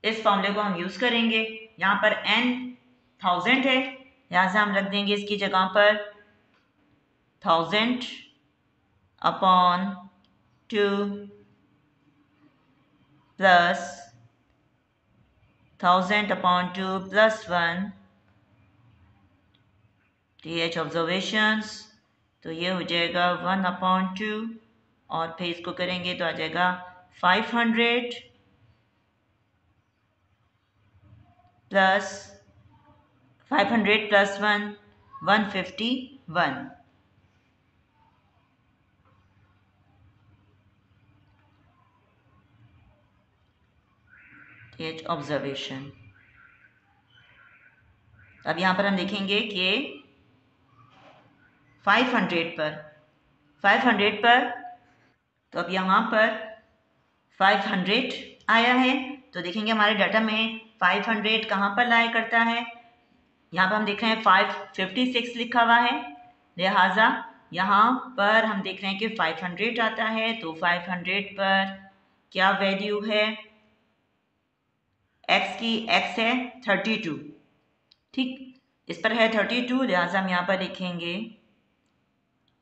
इस फॉर्मूले को हम यूज करेंगे। यहाँ पर n 1000 है, लिहाजा हम रख देंगे इसकी जगह पर 1000/2 प्लस 1000/2 प्लस 1 th ऑब्जर्वेशंस। तो ये हो जाएगा 1/2 और फिर इसको करेंगे तो आ जाएगा 500 प्लस 500 प्लस 1 151। th observation. अब यहाँ पर हम देखेंगे कि 500 पर तो अब यहाँ पर 500 आया है। तो देखेंगे हमारे डाटा में 500 कहाँ पर लाया करता है। यहाँ पर हम देख रहे हैं 556 लिखा हुआ है, लिहाजा यहाँ पर हम देख रहे हैं कि 500 आता है। तो 500 पर क्या वैल्यू है x की? x है 32, ठीक, इस पर है 32, लिहाजा हम यहाँ पर लिखेंगे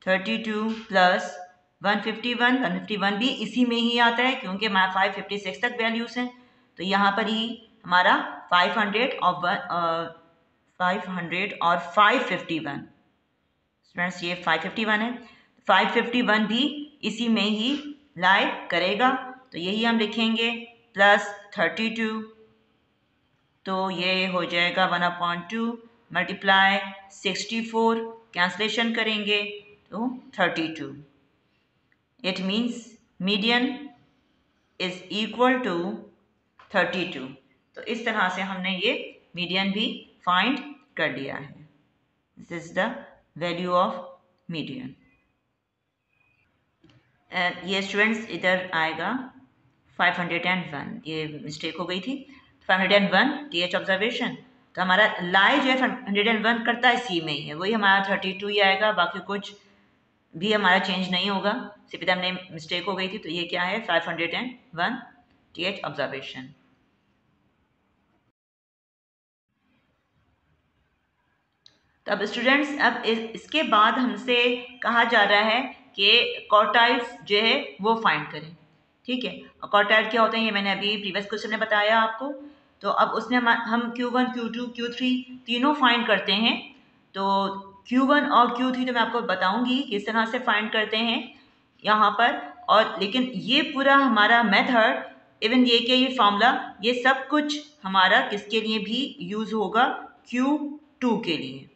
32 प्लस 151 भी इसी में ही आता है क्योंकि हमारा 556 तक वैल्यूज हैं। तो यहाँ पर ही हमारा 500 और 551, स्टूडेंट्स ये 551 है, 551 भी इसी में ही लाई करेगा। तो यही हम लिखेंगे प्लस 32, तो ये हो जाएगा 1/2 मल्टीप्लाई 64, कैंसलेशन करेंगे तो 32। It means median is equal to 32। तो इस तरह से हमने ये मीडियन भी फाइंड कर लिया है। This is the value of median. ये स्टूडेंट्स इधर आएगा 501, ये मिस्टेक हो गई थी। 501 th ऑब्जर्वेशन। तो हमारा लाई जो है 101 करता है सी में ही है, वही हमारा 32 ही आएगा, बाकी कुछ भी हमारा चेंज नहीं होगा, सिर्फ हमने मिस्टेक हो गई थी। तो ये क्या है 501 th ऑब्जर्वेशन। तो अब स्टूडेंट्स अब इसके बाद हमसे कहा जा रहा है कि क्वार्टाइल्स जो है वो फाइंड करें, ठीक है। और क्वार्टाइल क्या होते हैं ये मैंने अभी प्रीवियस क्वेश्चन में बताया आपको। तो अब उसमें हम Q1 Q2 Q3 तीनों फाइंड करते हैं। तो Q1 और Q3 तो मैं आपको बताऊंगी किस तरह से फाइंड करते हैं यहाँ पर। और लेकिन ये पूरा हमारा मेथड, इवन ये कि ये फार्मूला, ये सब कुछ हमारा किसके लिए भी यूज होगा? Q2 के लिए।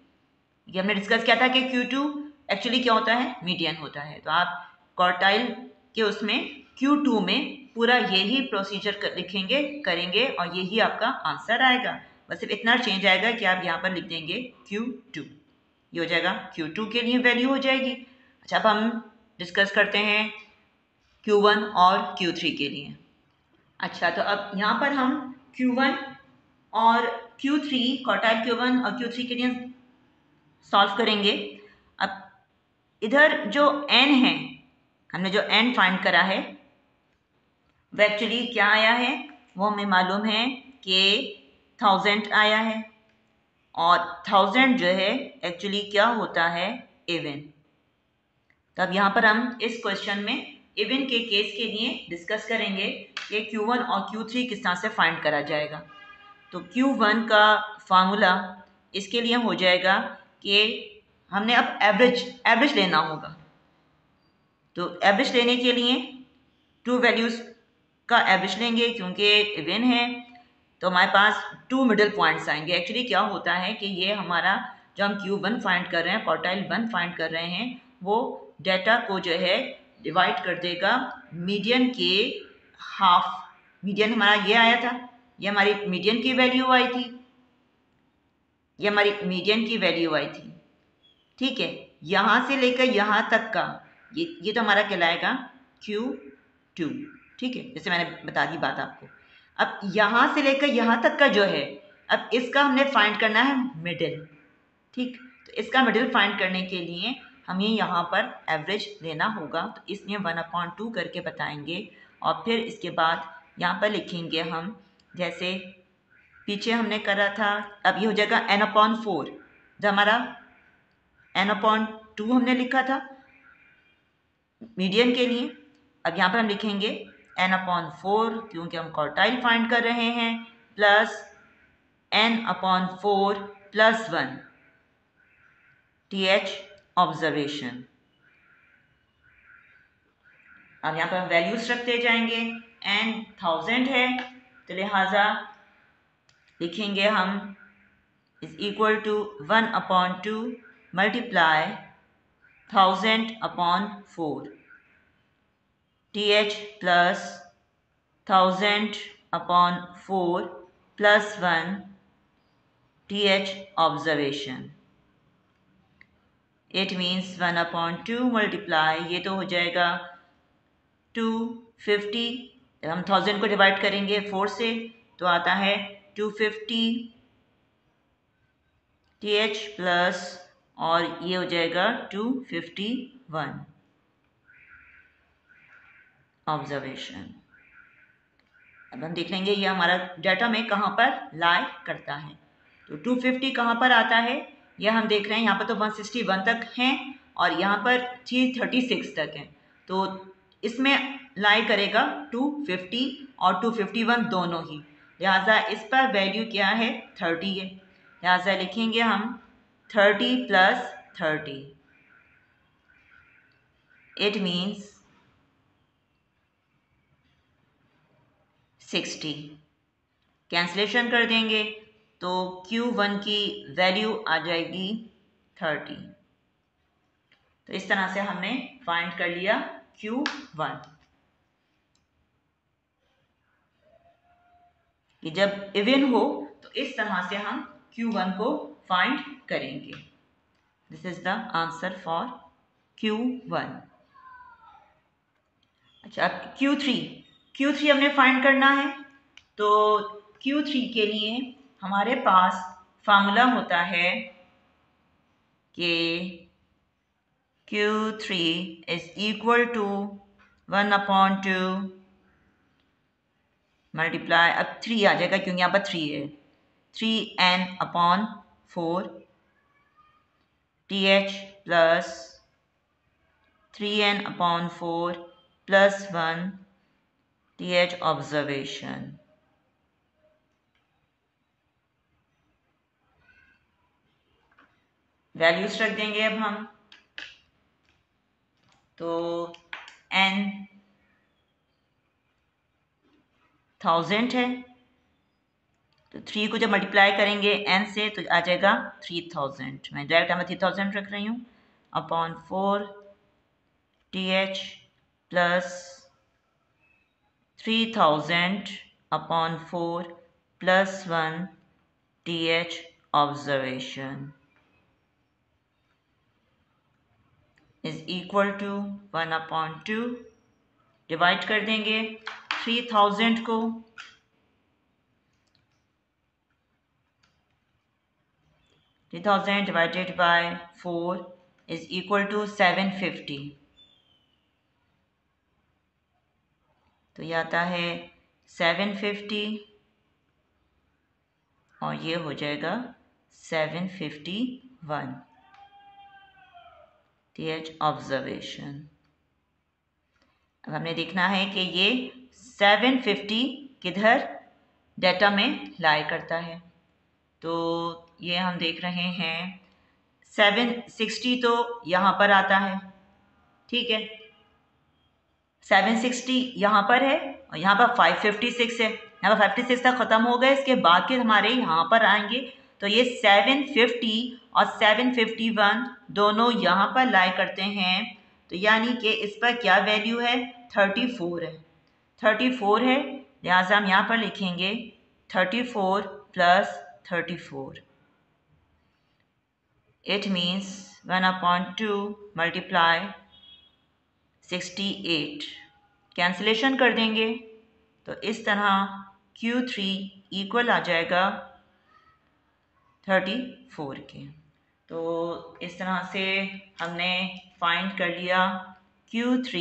ये हमने डिस्कस किया था कि Q2 एक्चुअली क्या होता है? मीडियन होता है। तो आप क्वार्टाइल के उसमें Q2 में पूरा यही प्रोसीजर लिखेंगे, करेंगे और यही आपका आंसर आएगा। बस सिर्फ इतना चेंज आएगा कि आप यहाँ पर लिख देंगे Q2, ये हो जाएगा Q2 के लिए वैल्यू हो जाएगी। अच्छा, अब हम डिस्कस करते हैं Q1 और Q3 के लिए। अच्छा, तो अब यहाँ पर हम Q1 और Q3, क्वार्टाइल Q1 और Q3 के लिए सॉल्व करेंगे। अब इधर जो n है, हमने जो n फाइंड करा है वो एक्चुअली क्या आया है, वो हमें मालूम है कि 1000 आया है, और 1000 जो है एक्चुअली क्या होता है, इवन। तो अब यहाँ पर हम इस क्वेश्चन में इवन के केस के लिए डिस्कस करेंगे कि Q1 और Q3 किस तरह से फाइंड करा जाएगा। तो Q1 का फार्मूला इसके लिए हो जाएगा कि हमने अब एवरेज लेना होगा। तो एवरेज लेने के लिए टू वैल्यूज़ का एवरेज लेंगे, क्योंकि इवन है तो हमारे पास टू मिडल पॉइंट्स आएंगे। एक्चुअली क्या होता है कि ये हमारा जो हम Q1 फाइंड कर रहे हैं, क्वार्टाइल 1 फाइंड कर रहे हैं, वो डेटा को जो है डिवाइड कर देगा मीडियन के हाफ। मीडियन हमारा ये आया था, ये हमारी मीडियन की वैल्यू आई थी, ये हमारी मीडियन की वैल्यू आई थी। ठीक है, यहाँ से लेकर यहाँ तक का ये तो हमारा कहलाएगा Q2। ठीक है, जैसे मैंने बता दी बात आपको। अब यहाँ से लेकर यहाँ तक का जो है, अब इसका हमने फाइंड करना है मिडिल। ठीक, तो इसका मिडिल फाइंड करने के लिए हमें यहाँ पर एवरेज लेना होगा। तो इसलिए 1/2 करके बताएंगे, और फिर इसके बाद यहाँ पर लिखेंगे हम, जैसे पीछे हमने करा था। अब ये हो जाएगा n/4, जो हमारा n/2 हमने लिखा था मीडियन के लिए। अब यहाँ पर हम लिखेंगे n/4, क्योंकि हम क्वार्टाइल फाइंड कर रहे हैं, प्लस n/4 + 1 th ऑब्जर्वेशन। अब यहाँ पर हम वैल्यूज रखते जाएंगे। n 1000 है, तो लिहाजा लिखेंगे हम is equal to 1/2 multiply 1000/4 th plus 1000/4 + 1 th observation. It means 1/2 multiply, ये तो हो जाएगा 250। जब हम 1000 को डिवाइड करेंगे 4 से तो आता है 250 th प्लस, और ये हो जाएगा 251 ऑब्जर्वेशन। अब हम देख लेंगे ये हमारा डाटा में कहाँ पर लाई करता है। तो 250 कहाँ पर आता है, यह हम देख रहे हैं। यहाँ पर तो 161 तक हैं, और यहाँ पर 336 तक है। तो इसमें लाई करेगा 250 और 251 दोनों ही, लिहाजा इस पर वैल्यू क्या है, 30 है। लिहाजा लिखेंगे हम 30 + 30, इट मीन्स 60। कैंसलेशन कर देंगे तो Q1 की वैल्यू आ जाएगी 30। तो इस तरह से हमने फाइंड कर लिया Q1, कि जब इवन हो तो इस तरह से हम Q1 को फाइंड करेंगे। This is the answer for Q1। अच्छा, Q3 हमने फाइंड करना है। तो Q3 के लिए हमारे पास फार्मूला होता है कि Q3 is equal to 1/2 multiply, अब 3 आ जाएगा क्योंकि यहाँ पर 3 है, 3n/4 th plus 3n/4 + 1 th observation. Values रख देंगे अब हम। तो n 1000 है, तो 3 को जब मल्टीप्लाई करेंगे n से तो आ जाएगा 3000। मैं डायरेक्ट यहाँ 3000 रख रही हूँ, /4 th plus 3000/4 + 1 th observation is equal to 1/2। Divide कर देंगे 3000 को, 3000 divided by 4 is equal to 750. तो ये आता है 750 और ये हो जाएगा 751. TH observation. अब हमने देखना है कि ये 750 किधर डेटा में लाई करता है. तो ये हम देख रहे हैं 760 तो यहाँ पर आता है, ठीक है. 760 यहाँ पर है और यहाँ पर 556 है. यहाँ पर 56 तक ख़त्म हो गए. इसके बाद के हमारे यहाँ पर आएंगे तो ये 750 और 751 दोनों यहाँ पर लाई करते हैं. तो यानी कि इस पर क्या वैल्यू है, 34 है. 34 है, लिहाजा हम यहाँ पर लिखेंगे 34 plus 34. It means 1/2 multiply 68. Cancellation कर देंगे तो इस तरह Q3 इक्वल आ जाएगा 34 के. तो इस तरह से हमने फाइंड कर लिया Q3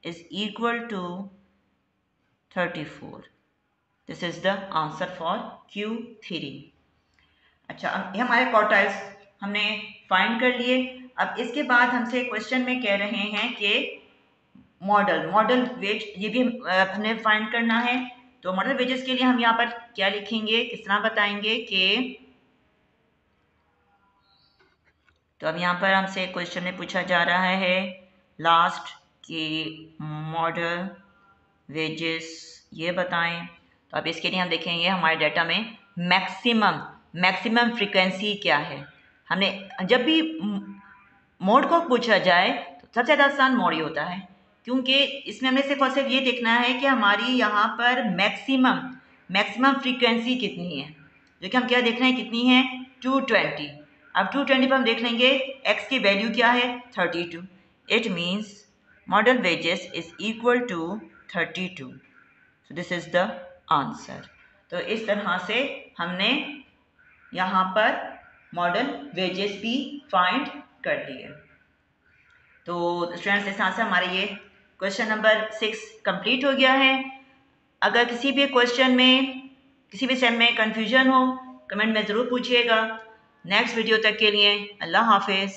is equal to 34. This is the answer for Q3. अच्छा, ये हमारे क्वार्टाइल्स हमने फाइंड कर लिए. अब इसके बाद हमसे क्वेश्चन में कह रहे हैं कि मॉडल वेज ये भी हमने फाइंड करना है. तो मॉडल वेजेस के लिए हम यहाँ पर क्या लिखेंगे, किस तरह बताएंगे कि, तो अब यहाँ पर हमसे क्वेश्चन में पूछा जा रहा है लास्ट की मॉडल वेजेस ये बताएं. तो अब इसके लिए हम देखेंगे हमारे डाटा में मैक्सिमम फ्रीक्वेंसी क्या है. हमने जब भी मोड को पूछा जाए तो सबसे ज़्यादा आसान मोड ही होता है, क्योंकि इसमें हमने सिर्फ और सिर्फ ये देखना है कि हमारी यहाँ पर मैक्सिमम फ्रीक्वेंसी कितनी है, जो कि हम क्या देख रहे हैं कितनी है, 220. अब 220 पर हम देख लेंगे x की वैल्यू क्या है, 32. It means model wages is equal to 32. So this is the answer. तो इस तरह से हमने यहाँ पर मॉडल वेजेस भी फाइंड कर लिए. तो स्टूडेंट्स इस तरह से हमारे ये क्वेश्चन नंबर 6 कंप्लीट हो गया है. अगर किसी भी क्वेश्चन में किसी भी सेम में कन्फ्यूजन हो कमेंट में ज़रूर पूछिएगा. नेक्स्ट वीडियो तक के लिए अल्लाह हाफिज़.